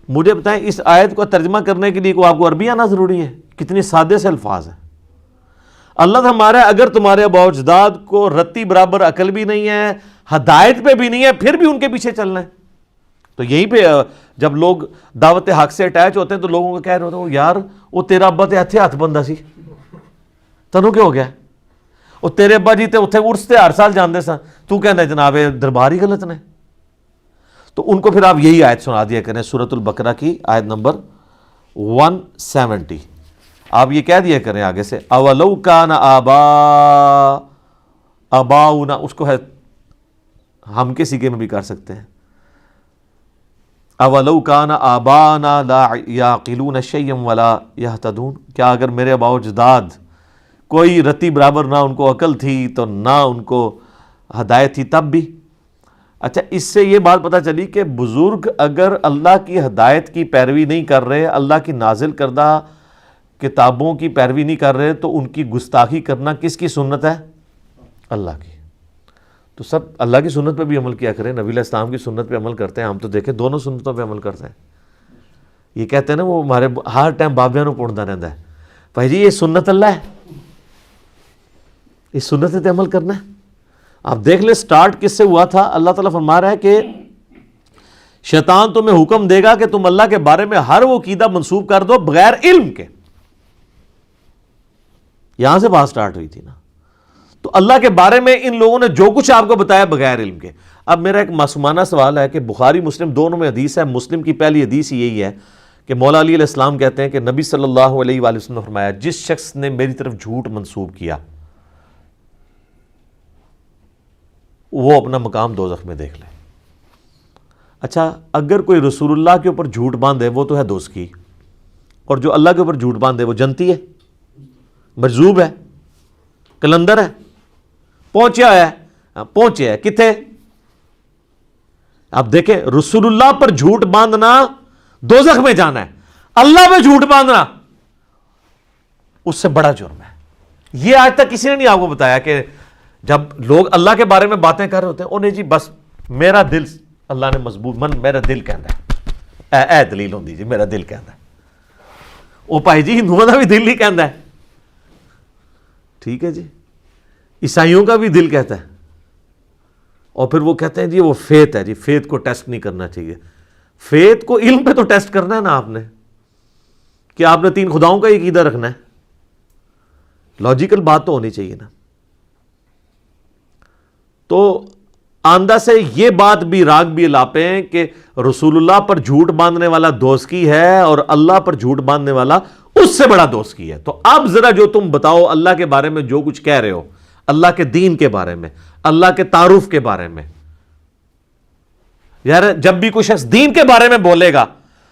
مجھے بتائیں اس آیت کو ترجمہ کرنے کے لیے کو آپ کو عربی آنا ضروری ہے؟ کتنی سادے سے الفاظ ہیں۔ اللہ تو ہمارا اگر تمہارے آباء و اجداد کو رتی برابر عقل بھی نہیں ہے، ہدایت پہ بھی نہیں ہے، پھر بھی ان کے پیچھے چلنا ہے۔ تو یہیں پہ جب لوگ دعوت حق سے اٹیچ ہوتے ہیں تو لوگوں کو کہہ رہے ہوتے ہیں یار وہ تیرا ابا تے ہتھے ہاتھ بندہ سی، تنوں کیا ہو گیا؟ وہ تیرے ابا جی تے اتھے ارس تے ہر سال جاندے سن، تو کہنا جناب دربار ہی غلط نے۔ تو ان کو پھر آپ یہی آیت سنا دیا کریں، سورۃ البقرہ کی آیت نمبر 170، آپ یہ کہہ دیا کریں آگے سے، اولو کان آباؤنا، اس کو ہے ہم کے سیگے میں بھی کر سکتے ہیں، اولو کان آبانا لا یعقلون شیئا ولا یہتدون، کیا اگر میرے آباء و اجداد کوئی رتی برابر نہ ان کو عقل تھی تو نہ ان کو ہدایت تھی تب بھی۔ اچھا اس سے یہ بات پتہ چلی کہ بزرگ اگر اللہ کی ہدایت کی پیروی نہیں کر رہے، اللہ کی نازل کردہ کتابوں کی پیروی نہیں کر رہے، تو ان کی گستاخی کرنا کس کی سنت ہے؟ اللہ کی۔ تو سب اللہ کی سنت پہ بھی عمل کیا کریں، نبی علیہ السلام کی سنت پہ عمل کرتے ہیں، ہم تو دیکھیں دونوں سنتوں پہ عمل کرتے ہیں۔ یہ کہتے ہیں نا وہ ہمارے ہر ٹائم بابیاں نو پڑھتا رہتا ہے، بھائی جی یہ سنت اللہ ہے، اس سنت پہ عمل کرنا ہے۔ آپ دیکھ لیں سٹارٹ کس سے ہوا تھا، اللہ تعالیٰ فرما رہا ہے کہ شیطان تمہیں حکم دے گا کہ تم اللہ کے بارے میں ہر وہ عقیدہ منسوب کر دو بغیر علم کے، یہاں سے بات سٹارٹ ہوئی تھی نا۔ تو اللہ کے بارے میں ان لوگوں نے جو کچھ آپ کو بتایا بغیر علم کے۔ اب میرا ایک معصومانہ سوال ہے کہ بخاری مسلم دونوں میں حدیث ہے، مسلم کی پہلی حدیث یہی ہے کہ مولا علی علیہ السلام کہتے ہیں کہ نبی صلی اللہ علیہ وآلہ وسلم نے فرمایا جس شخص نے میری طرف جھوٹ منسوب کیا وہ اپنا مقام دوزخ میں دیکھ لے۔ اچھا اگر کوئی رسول اللہ کے اوپر جھوٹ باندھے وہ تو ہے دوزخی، اور جو اللہ کے اوپر جھوٹ باندھے وہ جنتی ہے، مجذوب ہے، کلندر ہے، پہنچیا ہے، پہنچے ہے کتنے؟ آپ دیکھیں رسول اللہ پر جھوٹ باندھنا دوزخ میں جانا ہے، اللہ پہ جھوٹ باندھنا اس سے بڑا جرم ہے۔ یہ آج تک کسی نے نہیں آپ کو بتایا کہ جب لوگ اللہ کے بارے میں باتیں کر رہے ہوتے ہیں انہیں جی بس میرا دل اللہ نے مضبوط میرا دل کہندا ہے اے دلیل ہوندی جی میرا دل کہندا ہے. وہ بھائی جی ہندوؤں کا بھی دل ہی کہندا ہے, ٹھیک ہے جی, عیسائیوں کا بھی دل کہتا ہے. اور پھر وہ کہتے ہیں جی وہ فیتھ ہے جی, فیتھ کو ٹیسٹ نہیں کرنا چاہیے. فیتھ کو علم پہ تو ٹیسٹ کرنا ہے نا آپ نے, کہ آپ نے 3 خداؤں کا عقیدہ رکھنا ہے. لاجیکل بات تو ہونی چاہیے نا. تو آندہ سے یہ بات بھی راگ بھی الاپے ہیں کہ رسول اللہ پر جھوٹ باندھنے والا دوستی ہے اور اللہ پر جھوٹ باندھنے والا اس سے بڑا دوستی ہے. تو اب ذرا جو تم بتاؤ اللہ کے بارے میں جو کچھ کہہ رہے ہو, اللہ کے دین کے بارے میں, اللہ کے تعارف کے بارے میں, یار جب بھی کوئی شخص دین کے بارے میں بولے گا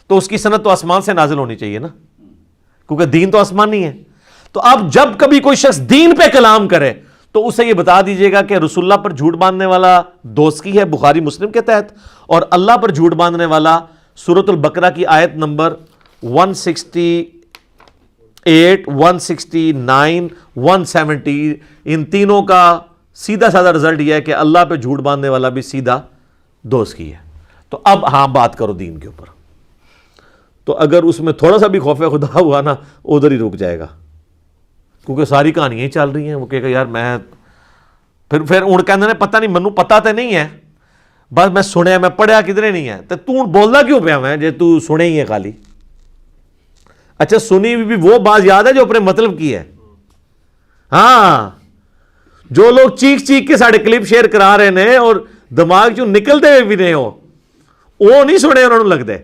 تو اس کی سند تو آسمان سے نازل ہونی چاہیے نا, کیونکہ دین تو آسمانی ہے. تو اب جب کبھی کوئی شخص دین پہ کلام کرے تو اسے یہ بتا دیجئے گا کہ رسول اللہ پر جھوٹ باندھنے والا دوستی ہے بخاری مسلم کے تحت, اور اللہ پر جھوٹ باندھنے والا سورۃ البقرہ کی آیت نمبر 168, 169, 170, ان تینوں کا سیدھا سادہ رزلٹ یہ ہے کہ اللہ پہ جھوٹ باندھنے والا بھی سیدھا دوستی ہے. تو اب ہاں بات کرو دین کے اوپر. تو اگر اس میں تھوڑا سا بھی خوف خدا ہوا نا ادھر ہی رک جائے گا, کیونکہ ساری کہانیاں ہی چل رہی ہیں. وہ کہے گا یار میں پھر اُن کہندے نے پتہ نہیں منو پتہ تے نہیں ہے, بس میں سنیا میں پڑھیا کدھرے نہیں ہے. تو بولنا کیوں پیا میں جے تو سنے ہی ہے خالی. اچھا سنی بھی وہ بات یاد ہے جو اپنے مطلب کی ہے. ہاں جو لوگ چیخ چیخ کے ساڑھے کلپ شیئر کرا رہے ہیں اور دماغ چوں نکلتے ہوئے بھی نہیں ہو, وہ نہیں سنے انہوں نے لگتے.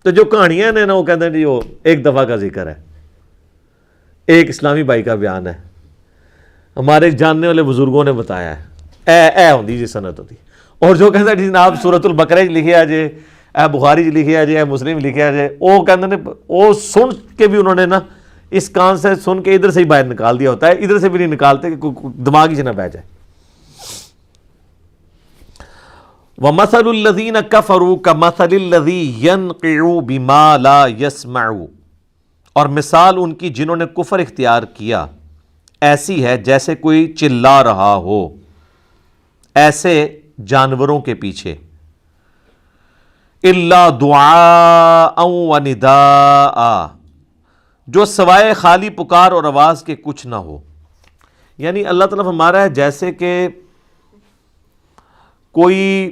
تو جو کہانیاں نے نا وہ کہتے ہیں جی وہ ایک دفعہ کا ذکر ہے. ایک اسلامی بھائی کا بیان ہے, ہمارے جاننے والے بزرگوں نے بتایا ہے, اے ہوندی جی سند ہوتی. اور جو کہتا ہے جی جناب سورۃ البقرہ لکھے آ جائے, اے بخاری لکھے آ جائے, اے مسلم لکھے آ جائے, وہ کہتے ہیں وہ سن کے بھی انہوں نے نا اس کان سے سن کے ادھر سے ہی باہر نکال دیا ہوتا ہے, ادھر سے بھی نہیں نکالتے کہ دماغ ہی سے نہ بہ جائے. وَمَثَلُ الَّذِينَ كَفَرُوا كَمَثَلِ الَّذِي يَنْقِعُ بِمَا لَا يَسْمَعُ, اور مثال ان کی جنہوں نے کفر اختیار کیا ایسی ہے جیسے کوئی چلا رہا ہو ایسے جانوروں کے پیچھے. إِلَّا دُعَاءً وَنِدَاءً, جو سوائے خالی پکار اور آواز کے کچھ نہ ہو. یعنی اللہ تعالیٰ ہمارا ہے جیسے کہ کوئی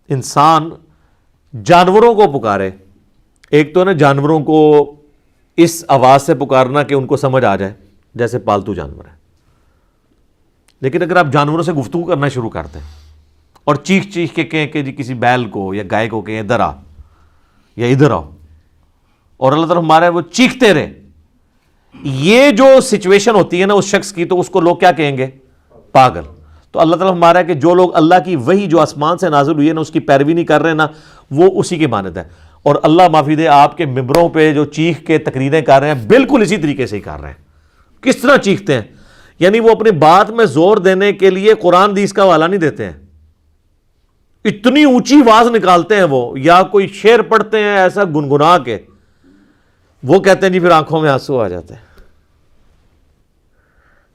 انسان جانوروں کو پکارے. ایک تو نا جانوروں کو اس آواز سے پکارنا کہ ان کو سمجھ آ جائے جیسے پالتو جانور ہے. لیکن اگر آپ جانوروں سے گفتگو کرنا شروع کرتے ہیں اور چیخ چیخ کے کہیں کہ جی کسی بیل کو یا گائے کو کہیں ادھر آ یا ادھر آؤ, اور اللہ تعالیٰ ہمارا ہے وہ چیختے رہے, یہ جو سچویشن ہوتی ہے نا اس شخص کی, تو اس کو لوگ کیا کہیں گے؟ پاگل. تو اللہ تعالیٰ ہمارا ہے کہ جو لوگ اللہ کی وحی جو آسمان سے نازل ہوئی ہے نا اس کی پیروی نہیں کر رہے نا, وہ اسی کی مانند ہے. اور اللہ معافی دے آپ کے ممبروں پہ جو چیخ کے تقریریں کر رہے ہیں بالکل اسی طریقے سے ہی کر رہے ہیں. کس طرح چیختے ہیں؟ یعنی وہ اپنی بات میں زور دینے کے لیے قرآن حدیث کا حوالہ نہیں دیتے ہیں, اتنی اونچی آواز نکالتے ہیں وہ, یا کوئی شعر پڑھتے ہیں ایسا گنگنا کے, وہ کہتے ہیں جی پھر آنکھوں میں آنسو آ جاتے ہیں.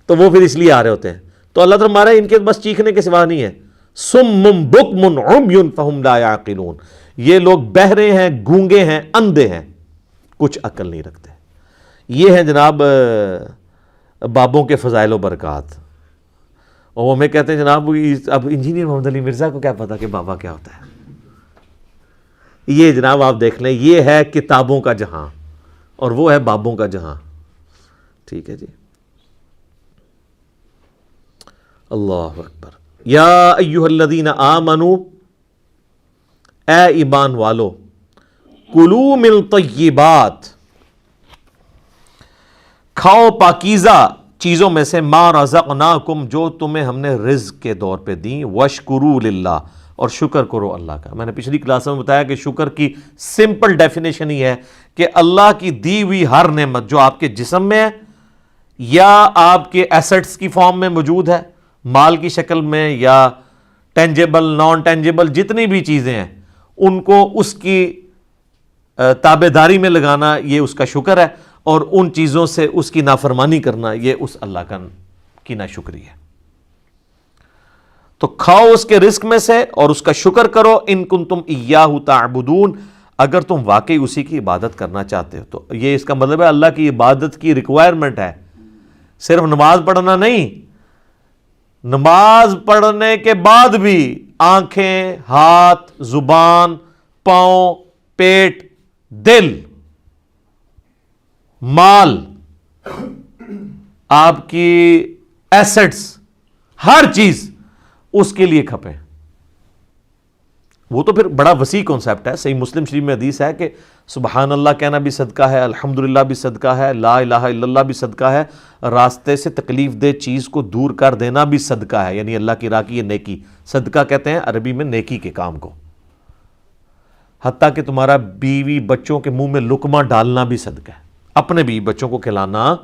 تو وہ پھر اس لیے آ رہے ہوتے ہیں. تو اللہ تعالیٰ ہمارا ان کے بس چیخنے کے سوا نہیں ہے. صم بکم عمی فہم لا یعقلون, یہ لوگ بہرے ہیں, گونگے ہیں, اندھے ہیں, کچھ عقل نہیں رکھتے. یہ ہیں جناب بابوں کے فضائل و برکات. اور وہ ہمیں کہتے ہیں جناب اب انجینئر محمد علی مرزا کو کیا پتا کہ بابا کیا ہوتا ہے. یہ جناب آپ دیکھ لیں, یہ ہے کتابوں کا جہاں اور وہ ہے بابوں کا جہاں. ٹھیک ہے جی. اللہ اکبر. یا ایھا الذین آمنوا, اے ایمان والو, کلوا من طیبات, کھاؤ پاکیزہ چیزوں میں سے, ما رزقناکم, جو تمہیں ہم نے رزق کے طور پہ دیں, واشکروا للہ, اور شکر کرو اللہ کا. میں نے پچھلی کلاس میں بتایا کہ شکر کی سمپل ڈیفینیشن یہ ہے کہ اللہ کی دی ہوئی ہر نعمت جو آپ کے جسم میں ہے یا آپ کے ایسٹس کی فارم میں موجود ہے, مال کی شکل میں یا ٹینجیبل نان ٹینجیبل جتنی بھی چیزیں ہیں, ان کو اس کی تابع داری میں لگانا یہ اس کا شکر ہے, اور ان چیزوں سے اس کی نافرمانی کرنا یہ اس اللہ کی ناشکری ہے. تو کھاؤ اس کے رزق میں سے اور اس کا شکر کرو. ان کنتم ایاہ تعبدون, اگر تم واقعی اسی کی عبادت کرنا چاہتے ہو. تو یہ اس کا مطلب ہے اللہ کی عبادت کی ریکوائرمنٹ ہے, صرف نماز پڑھنا نہیں. نماز پڑھنے کے بعد بھی آنکھیں, ہاتھ, زبان, پاؤں, پیٹ, دل, مال, آپ کی ایسٹس, ہر چیز اس کے لیے کھپے. وہ تو پھر بڑا وسیع کانسیپٹ ہے. صحیح مسلم شریف میں حدیث ہے کہ سبحان اللہ کہنا بھی صدقہ ہے, الحمدللہ بھی صدقہ ہے, لا الہ الا اللہ بھی صدقہ ہے, راستے سے تکلیف دہ چیز کو دور کر دینا بھی صدقہ ہے. یعنی اللہ کی راہ کی یہ نیکی, صدقہ کہتے ہیں عربی میں نیکی کے کام کو. حتیٰ کہ تمہارا بیوی بچوں کے منہ میں لقمہ ڈالنا بھی صدقہ ہے. اپنے بیوی بچوں کو کھلانا,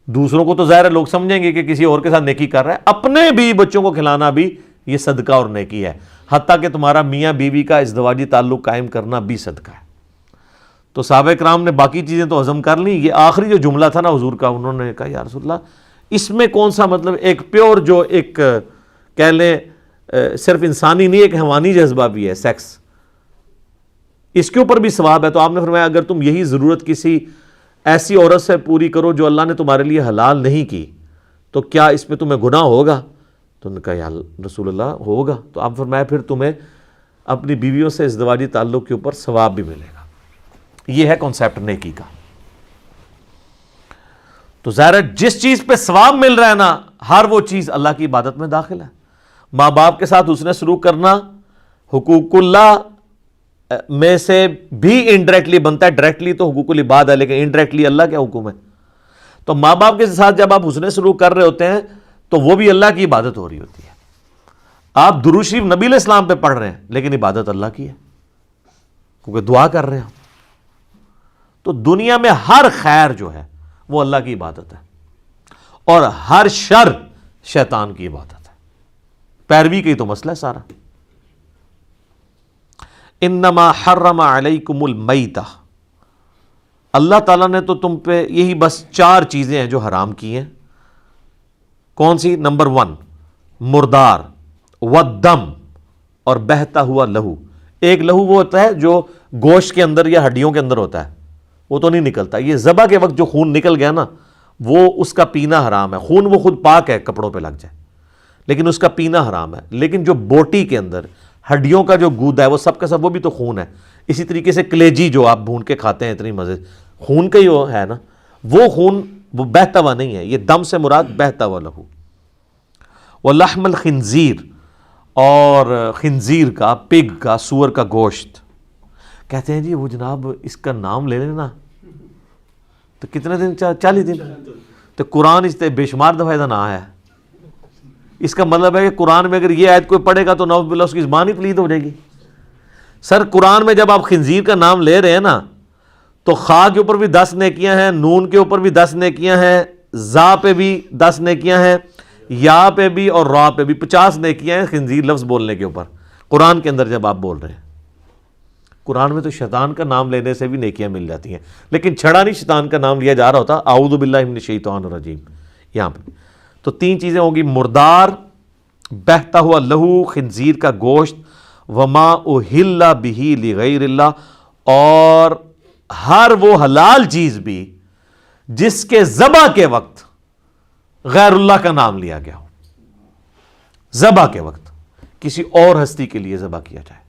دوسروں کو تو ظاہر ہے لوگ سمجھیں گے کہ کسی اور کے ساتھ نیکی کر رہا ہے, اپنے بیوی بچوں کو کھلانا بھی یہ صدقہ اور نیکی ہے. حتیٰ کہ تمہارا میاں بیوی کا ازدواجی تعلق قائم کرنا بھی صدقہ ہے. تو صحابہ کرام نے باقی چیزیں تو ہضم کر لیں, یہ آخری جو جملہ تھا نا حضور کا, انہوں نے کہا یا رسول اللہ اس میں کون سا مطلب ایک پیور جو ایک کہہ لیں صرف انسانی نہیں, ایک حیوانی جذبہ بھی ہے سیکس, اس کے اوپر بھی ثواب ہے. تو آپ نے فرمایا اگر تم یہی ضرورت کسی ایسی عورت سے پوری کرو جو اللہ نے تمہارے لیے حلال نہیں کی, تو کیا اس میں تمہیں گناہ ہوگا؟ تو انہوں نے کہا یا رسول اللہ ہوگا. تو آپ فرمایا پھر تمہیں اپنی بیویوں سے ازدواجی تعلق کے اوپر ثواب بھی ملے گا. یہ ہے کانسیپٹ نیکی کا. تو ظاہر جس چیز پہ ثواب مل رہا ہے نا, ہر وہ چیز اللہ کی عبادت میں داخل ہے. ماں باپ کے ساتھ حسن سلوک کرنا حقوق اللہ میں سے بھی انڈائریکٹلی بنتا ہے. ڈائریکٹلی تو حقوق العباد ہے, لیکن انڈائریکٹلی اللہ کے حکم ہے. تو ماں باپ کے ساتھ جب آپ حسن سلوک کر رہے ہوتے ہیں تو وہ بھی اللہ کی عبادت ہو رہی ہوتی ہے. آپ درود شریف نبی علیہ السلام پہ پڑھ رہے ہیں, لیکن عبادت اللہ کی ہے, کیونکہ دعا کر رہے ہیں. تو دنیا میں ہر خیر جو ہے وہ اللہ کی عبادت ہے, اور ہر شر شیطان کی عبادت ہے. پیروی کا ہی تو مسئلہ ہے سارا. انما حرم علیکم المیتہ, اللہ تعالیٰ نے تو تم پہ یہی بس 4 چیزیں ہیں جو حرام کی ہیں. کون سی؟ نمبر 1 مردار, والدم, اور بہتا ہوا لہو. ایک لہو وہ ہوتا ہے جو گوشت کے اندر یا ہڈیوں کے اندر ہوتا ہے, وہ تو نہیں نکلتا. یہ ذبح کے وقت جو خون نکل گیا نا, وہ اس کا پینا حرام ہے. خون وہ خود پاک ہے, کپڑوں پہ لگ جائے, لیکن اس کا پینا حرام ہے. لیکن جو بوٹی کے اندر ہڈیوں کا جو گودا ہے وہ سب کا سب وہ بھی تو خون ہے. اسی طریقے سے کلیجی جو آپ بھون کے کھاتے ہیں اتنی مزے, خون کا ہی وہ ہے نا, وہ خون وہ بہتا ہوا نہیں ہے. یہ دم سے مراد بہتا ہوا لہو. ولحم الخنزیر, اور خنزیر کا, پگ کا, سور کا گوشت. کہتے ہیں جی وہ جناب اس کا نام لے لینا تو کتنے دن, 40 دن. تو قرآن اس بے شمار دفعہ نہ ہے. اس کا مطلب ہے کہ قرآن میں اگر یہ آیت کوئی پڑھے گا تو نعوذ باللہ اس کی زبان ہی پلید ہو جائے گی. سر قرآن میں جب آپ خنزیر کا نام لے رہے ہیں نا, تو خا کے اوپر بھی 10 نیکیاں ہیں, نون کے اوپر بھی 10 نیکیاں ہیں, زا پہ بھی 10 نیکیاں ہیں, یا پہ بھی اور را پہ بھی 50 نیکیاں ہیں خنزیر لفظ بولنے کے اوپر. قرآن کے اندر جب آپ بول رہے ہیں, قرآن میں تو شیطان کا نام لینے سے بھی نیکیاں مل جاتی ہیں, لیکن چھڑا نہیں شیطان کا نام لیا جا رہا ہوتا. اعوذ باللہ من الشیطان الرجیم. یہاں پہ تو 3 چیزیں ہوں گی, مردار, بہتا ہوا لہو, خنزیر کا گوشت, وما اہل بہ لغیر اللہ, اور ہر وہ حلال چیز بھی جس کے ذبح کے وقت غیر اللہ کا نام لیا گیا ہو. ذبح کے وقت کسی اور ہستی کے لیے ذبح کیا جائے.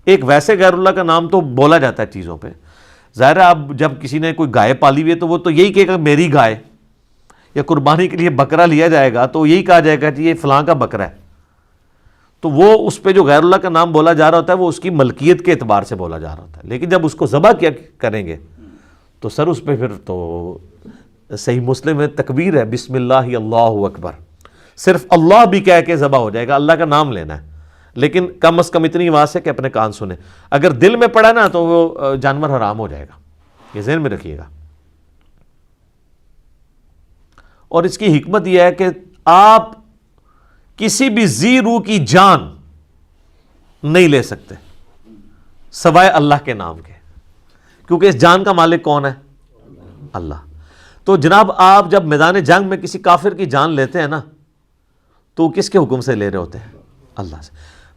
ایک ویسے غیر اللہ کا نام تو بولا جاتا ہے چیزوں پہ. ظاہر ہے اب جب کسی نے کوئی گائے پالی ہوئی ہے تو وہ تو یہی کہے گا میری گائے, یا قربانی کے لیے بکرا لیا جائے گا تو یہی کہا جائے گا کہ یہ فلاں کا بکرا ہے. تو وہ اس پہ جو غیر اللہ کا نام بولا جا رہا ہوتا ہے وہ اس کی ملکیت کے اعتبار سے بولا جا رہا ہوتا ہے. لیکن جب اس کو ذبح کیا کریں گے تو سر اس پہ پھر تو صحیح مسلم میں تکبیر ہے, بسم اللہ اللہ اکبر. صرف اللہ بھی کہہ کے ذبح ہو جائے گا, اللہ کا نام لینا ہے, لیکن کم از کم اتنی آواز ہے کہ اپنے کان سنیں. اگر دل میں پڑا نا تو وہ جانور حرام ہو جائے گا, یہ ذہن میں رکھیے گا. اور اس کی حکمت یہ ہے کہ آپ کسی بھی ذی روح کی جان نہیں لے سکتے سوائے اللہ کے نام کے, کیونکہ اس جان کا مالک کون ہے؟ اللہ. تو جناب آپ جب میدان جنگ میں کسی کافر کی جان لیتے ہیں نا تو کس کے حکم سے لے رہے ہوتے ہیں؟ اللہ سے.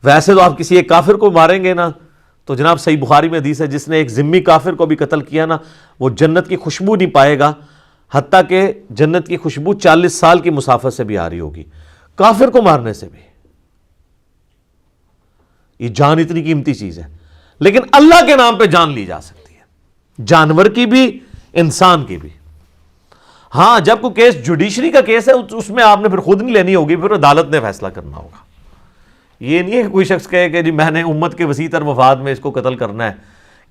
ویسے تو آپ کسی ایک کافر کو ماریں گے نا تو جناب صحیح بخاری میں حدیث ہے جس نے ایک ذمی کافر کو بھی قتل کیا نا وہ جنت کی خوشبو نہیں پائے گا، حتیٰ کہ جنت کی خوشبو 40 سال کی مسافت سے بھی آ رہی ہوگی. کافر کو مارنے سے بھی. یہ جان اتنی قیمتی چیز ہے، لیکن اللہ کے نام پہ جان لی جا سکتی ہے، جانور کی بھی انسان کی بھی. ہاں جب کوئی کیس جوڈیشری کا کیس ہے اس میں آپ نے پھر خود نہیں لینی ہوگی، پھر عدالت نے فیصلہ کرنا ہوگا. یہ نہیں ہے کہ کوئی شخص کہے کہ جی میں نے امت کے وسیع تر مفاد میں اس کو قتل کرنا ہے،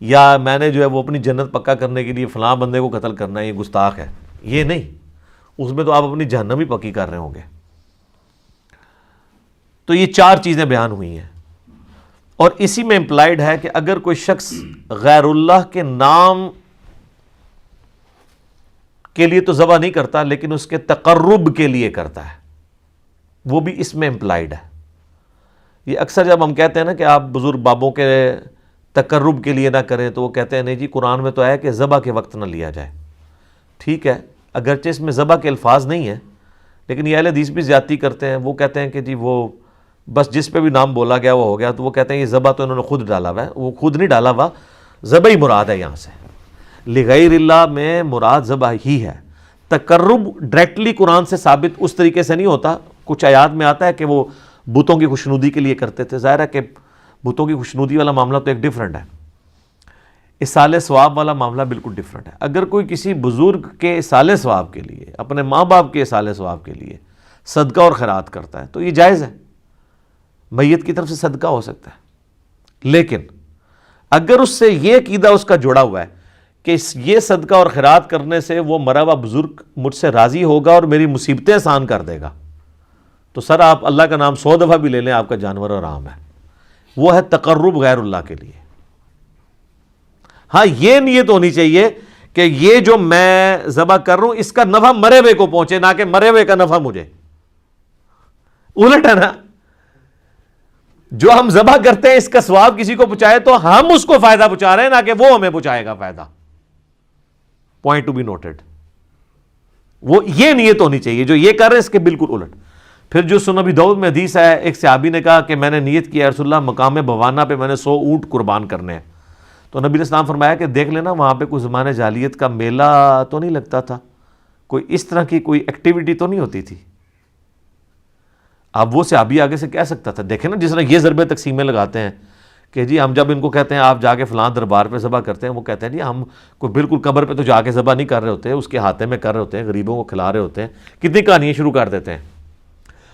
یا میں نے جو ہے وہ اپنی جنت پکا کرنے کے لیے فلاں بندے کو قتل کرنا ہے، یہ گستاخ ہے. یہ نہیں، اس میں تو آپ اپنی جہنم ہی پکی کر رہے ہوں گے. تو یہ 4 چیزیں بیان ہوئی ہیں، اور اسی میں امپلائڈ ہے کہ اگر کوئی شخص غیر اللہ کے نام کے لیے تو ذبح نہیں کرتا لیکن اس کے تقرب کے لیے کرتا ہے، وہ بھی اس میں امپلائڈ ہے. یہ اکثر جب ہم کہتے ہیں نا کہ آپ بزرگ بابوں کے تقرب کے لیے نہ کریں تو وہ کہتے ہیں نہیں جی قرآن میں تو ہے کہ ذبح کے وقت نہ لیا جائے. ٹھیک ہے، اگرچہ اس میں ذبح کے الفاظ نہیں ہیں لیکن یہ اہل حدیث بھی زیادتی کرتے ہیں. وہ کہتے ہیں کہ جی وہ بس جس پہ بھی نام بولا گیا وہ ہو گیا، تو وہ کہتے ہیں یہ ذبح تو انہوں نے خود ڈالا ہوا ہے. وہ خود نہیں ڈالا ہوا، ذبح ہی مراد ہے. یہاں سے لغیر اللہ میں مراد ذبح ہی ہے. تقرب ڈائریکٹلی قرآن سے ثابت اس طریقے سے نہیں ہوتا. کچھ آیات میں آتا ہے کہ وہ بتوں کی خوشنودی کے لیے کرتے تھے. ظاہر ہے کہ بتوں کی خوشنودی والا معاملہ تو ایک ڈیفرنٹ ہے، اصال ثواب والا معاملہ بالکل ڈیفرنٹ ہے. اگر کوئی کسی بزرگ کے اصال ثواب کے لیے، اپنے ماں باپ کے اصال ثواب کے لیے صدقہ اور خیرات کرتا ہے تو یہ جائز ہے، میت کی طرف سے صدقہ ہو سکتا ہے. لیکن اگر اس سے یہ عقیدہ اس کا جڑا ہوا ہے کہ یہ صدقہ اور خیرات کرنے سے وہ مرا ہوا بزرگ مجھ سے راضی ہوگا اور میری مصیبتیں آسان کر دے گا، تو سر آپ اللہ کا نام 100 دفعہ بھی لے لیں، آپ کا جانور آرام ہے. وہ ہے تقرب غیر اللہ کے لیے. ہاں یہ نیت ہونی چاہیے کہ یہ جو میں ذبح کر رہا ہوں اس کا نفع مرے ہوئے کو پہنچے، نہ کہ مرے ہوئے کا نفع مجھے. الٹ ہے نا، جو ہم ذبح کرتے ہیں اس کا ثواب کسی کو پہنچائے تو ہم اس کو فائدہ پہنچا رہے ہیں، نہ کہ وہ ہمیں پہنچائے گا فائدہ. Point to be noted. وہ یہ نیت ہونی چاہیے. جو یہ کر رہے ہیں اس کے بالکل الٹ. پھر جو سنن ابی داؤد میں حدیث ہے، ایک صحابی نے کہا کہ میں نے نیت کی یا رسول اللہ مقام بوانہ پہ میں نے 100 اونٹ قربان کرنے ہیں. تو نبی نے اسلام فرمایا کہ دیکھ لینا وہاں پہ کوئی زمانے جاہلیت کا میلہ تو نہیں لگتا تھا، کوئی اس طرح کی کوئی ایکٹیویٹی تو نہیں ہوتی تھی. اب وہ صحابی آگے سے کہہ سکتا تھا، دیکھیں نا جس طرح یہ ضربے تقسیمیں لگاتے ہیں کہ جی ہم جب ان کو کہتے ہیں آپ جا کے فلاں دربار پہ ذبح کرتے ہیں، وہ کہتے ہیں جی ہم کوئی بالکل قبر پہ تو جا کے ذبح نہیں کر رہے ہوتے، اس کے ہاتھے میں کر رہے ہوتے ہیں، غریبوں کو کھلا رہے ہوتے ہیں. کتنی کہانیاں شروع کر دیتے ہیں.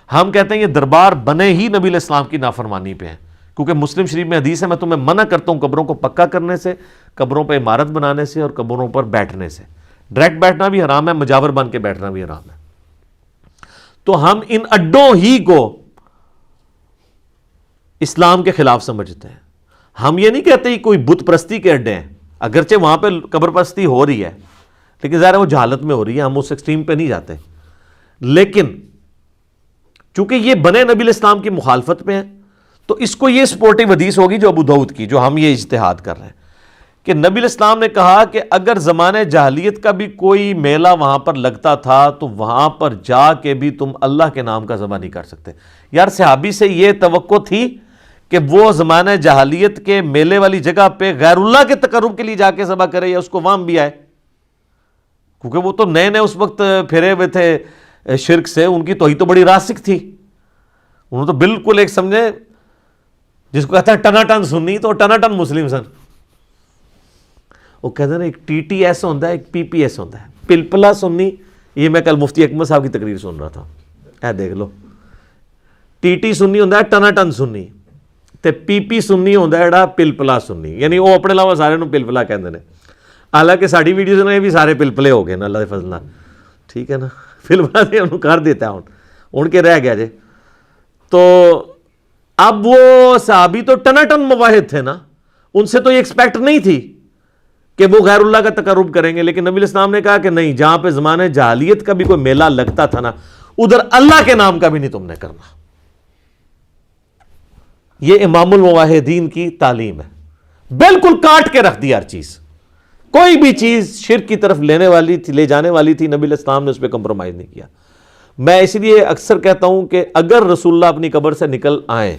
ہم کہتے ہیں یہ دربار بنے ہی نبی علیہ السلام کی نافرمانی پہ ہیں، کیونکہ مسلم شریف میں حدیث ہے میں تمہیں منع کرتا ہوں قبروں کو پکا کرنے سے، قبروں پہ عمارت بنانے سے اور قبروں پر بیٹھنے سے. ڈائریکٹ بیٹھنا بھی حرام ہے، مجاور بن کے بیٹھنا بھی حرام ہے. تو ہم ان اڈوں ہی کو اسلام کے خلاف سمجھتے ہیں. ہم یہ نہیں کہتے کوئی بت پرستی کے اڈے ہیں، اگرچہ وہاں پہ قبر پرستی ہو رہی ہے لیکن ظاہر ہے وہ جہالت میں ہو رہی ہے، ہم اس ایکسٹریم پہ نہیں جاتے. لیکن چونکہ یہ بنے نبی علیہ السلام کی مخالفت میں ہے تو اس کو یہ سپورٹیو حدیث ہوگی جو ابو داؤد کی، جو ہم یہ اجتہاد کر رہے ہیں کہ نبی علیہ السلام نے کہا کہ اگر زمانے جاہلیت کا بھی کوئی میلہ وہاں پر لگتا تھا تو وہاں پر جا کے بھی تم اللہ کے نام کا ذبح نہیں کر سکتے. یار صحابی سے یہ توقع تھی کہ وہ زمانہ جاہلیت کے میلے والی جگہ پہ غیر اللہ کے تقرب کے لیے جا کے ذبح کرے یا اس کو وہاں بھی آئے، کیونکہ وہ تو نئے نئے اس وقت پھرے ہوئے تھے شرک سے، ان کی توحید تو بڑی راسخ تھی. انہوں تو بالکل ایک سمجھے جس کو کہتا ہے ٹنا ٹن سنی تو ٹنا ٹن مسلم سن. وہ کہتے ہیں نا ایک ٹی ٹی ایس ہوتا ہے ایک پی پی ایس ہوتا ہے، پلپلا سنی. یہ میں کل مفتی اکمل صاحب کی تقریر سن رہا تھا، اے دیکھ لو ٹی ٹی سنی ہوتا ہے ٹنا ٹن سنی تے پی پی سنی ہوتا ہے جڑا پلپلا سنی، یعنی وہ اپنے علاوہ سارے نوں پلپلا کہتے ہیں. حالانکہ ساری ویڈیوز میں بھی سارے پلپلے ہو گئے نا اللہ کے فضل نال، ٹھیک ہے نا. فلماں سے انہوں کر دیتا ہے ہن کے رہ گیا جے. تو اب وہ صحابی تو ٹنا ٹن مواحد تھے نا، ان سے تو یہ ایکسپیکٹ نہیں تھی کہ وہ غیر اللہ کا تقرب کریں گے. لیکن نبی علیہ السلام نے کہا کہ نہیں، جہاں پہ زمانے جاہلیت کا بھی کوئی میلہ لگتا تھا نا ادھر اللہ کے نام کا بھی نہیں تم نے کرنا. یہ امام الموحدین کی تعلیم ہے. بالکل کاٹ کے رکھ دی ہر چیز کوئی بھی چیز شرک کی طرف لینے والی تھی، لے جانے والی تھی، نبی علیہ السلام نے اس پہ کمپرومائز نہیں کیا۔ میں اس لیے اکثر کہتا ہوں کہ اگر رسول اللہ اپنی قبر سے نکل آئیں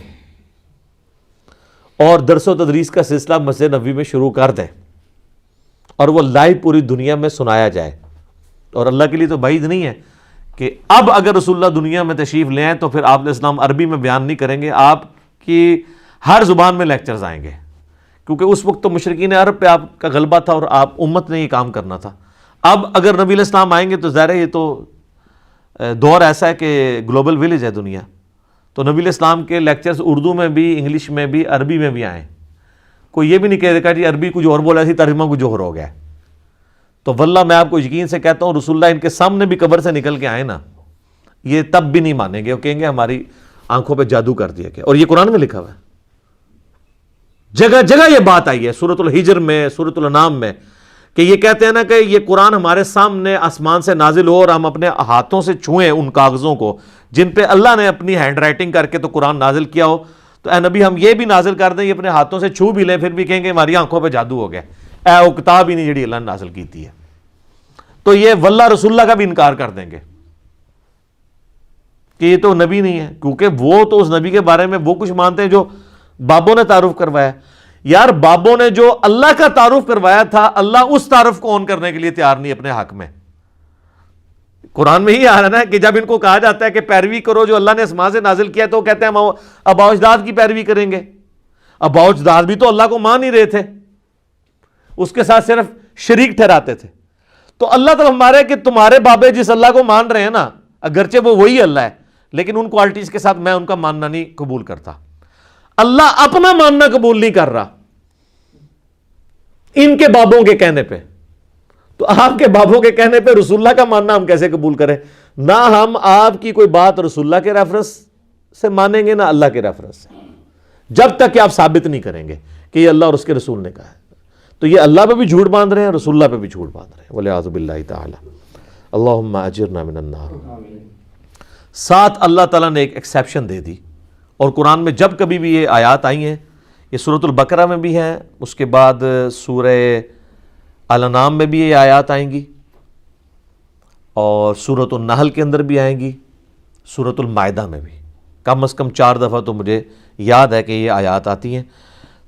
اور درس و تدریس کا سلسلہ مسجد نبوی میں شروع کر دیں اور وہ لائیو پوری دنیا میں سنایا جائے، اور اللہ کے لیے تو بعید نہیں ہے کہ اب اگر رسول اللہ دنیا میں تشریف لے آئیں تو پھر آپ علیہ السلام عربی میں بیان نہیں کریں گے، آپ کی ہر زبان میں لیکچرز آئیں گے، کیونکہ اس وقت تو مشرکین عرب پہ آپ کا غلبہ تھا اور آپ امت نے یہ کام کرنا تھا۔ اب اگر نبی علیہ السلام آئیں گے تو ظاہر ہے یہ تو دور ایسا ہے کہ گلوبل ولیج ہے دنیا، تو نبی علیہ السلام کے لیکچرز اردو میں بھی، انگلش میں بھی، عربی میں بھی آئیں۔ کوئی یہ بھی نہیں کہہ دیکھا جی عربی کچھ اور بولا تھی، ترجمہ کچھ اور ہو گیا۔ تو واللہ میں آپ کو یقین سے کہتا ہوں رسول اللہ ان کے سامنے بھی قبر سے نکل کے آئے نا، یہ تب بھی نہیں مانیں گے، وہ کہیں گے ہماری آنکھوں پہ جادو کر دیا گیا۔ اور یہ قرآن میں لکھا ہوا ہے، جگہ جگہ یہ بات آئی ہے، سورۃ الحجر میں، سورۃ الانعام میں، کہ یہ کہتے ہیں نا کہ یہ قرآن ہمارے سامنے آسمان سے نازل ہو اور ہم اپنے ہاتھوں سے چھوئیں ان کاغذوں کو جن پہ اللہ نے اپنی ہینڈ رائٹنگ کر کے تو قرآن نازل کیا ہو، تو اے نبی ہم یہ بھی نازل کر دیں، یہ اپنے ہاتھوں سے چھو بھی لیں، پھر بھی کہیں گے ہماری آنکھوں پہ جادو ہو گیا، اے وہ کتاب ہی نہیں جڑی اللہ نے نازل کی تھی ہے۔ تو یہ واللہ رسول اللہ کا بھی انکار کر دیں گے کہ یہ تو نبی نہیں ہے، کیونکہ وہ تو اس نبی کے بارے میں وہ کچھ مانتے ہیں جو بابوں نے تعارف کروایا۔ یار بابوں نے جو اللہ کا تعارف کروایا تھا، اللہ اس تعارف کو اون کرنے کے لیے تیار نہیں اپنے حق میں۔ قرآن میں ہی آ رہا ہے کہ جب ان کو کہا جاتا ہے کہ پیروی کرو جو اللہ نے آسمان سے نازل کیا، تو وہ کہتے ہیں ہم آباء و اجداد کی پیروی کریں گے۔ آباء و اجداد بھی تو اللہ کو مان ہی رہے تھے، اس کے ساتھ صرف شریک ٹھہراتے تھے۔ تو اللہ تعالیٰ ہمارے کہ تمہارے بابے جس اللہ کو مان رہے ہیں نا، اگرچہ وہ وہی اللہ ہے لیکن ان کوالٹیز کے ساتھ میں ان کا ماننا نہیں قبول کرتا۔ اللہ اپنا ماننا قبول نہیں کر رہا ان کے بابوں کے کہنے پہ، تو آپ کے بابوں کے کہنے پہ رسول اللہ کا ماننا ہم کیسے قبول کریں؟ نہ ہم آپ کی کوئی بات رسول اللہ کے ریفرنس سے مانیں گے، نہ اللہ کے ریفرنس سے، جب تک کہ آپ ثابت نہیں کریں گے کہ یہ اللہ اور اس کے رسول نے کہا ہے۔ تو یہ اللہ پہ بھی جھوٹ باندھ رہے ہیں، رسول اللہ پہ بھی جھوٹ باندھ رہے ہیں، والعیاذ باللہ تعالی۔ اللہم اجرنا من النار۔ ساتھ اللہ تعالیٰ نے ایک ایکسیپشن دے دی، اور قرآن میں جب کبھی بھی یہ آیات آئی ہیں، یہ سورۃ البقرہ میں بھی ہیں، اس کے بعد سورہ الانعام میں بھی یہ آیات آئیں گی، اور سورۃ النحل کے اندر بھی آئیں گی، سورۃ المائدہ میں بھی کم از کم 4 دفعہ تو مجھے یاد ہے کہ یہ آیات آتی ہیں۔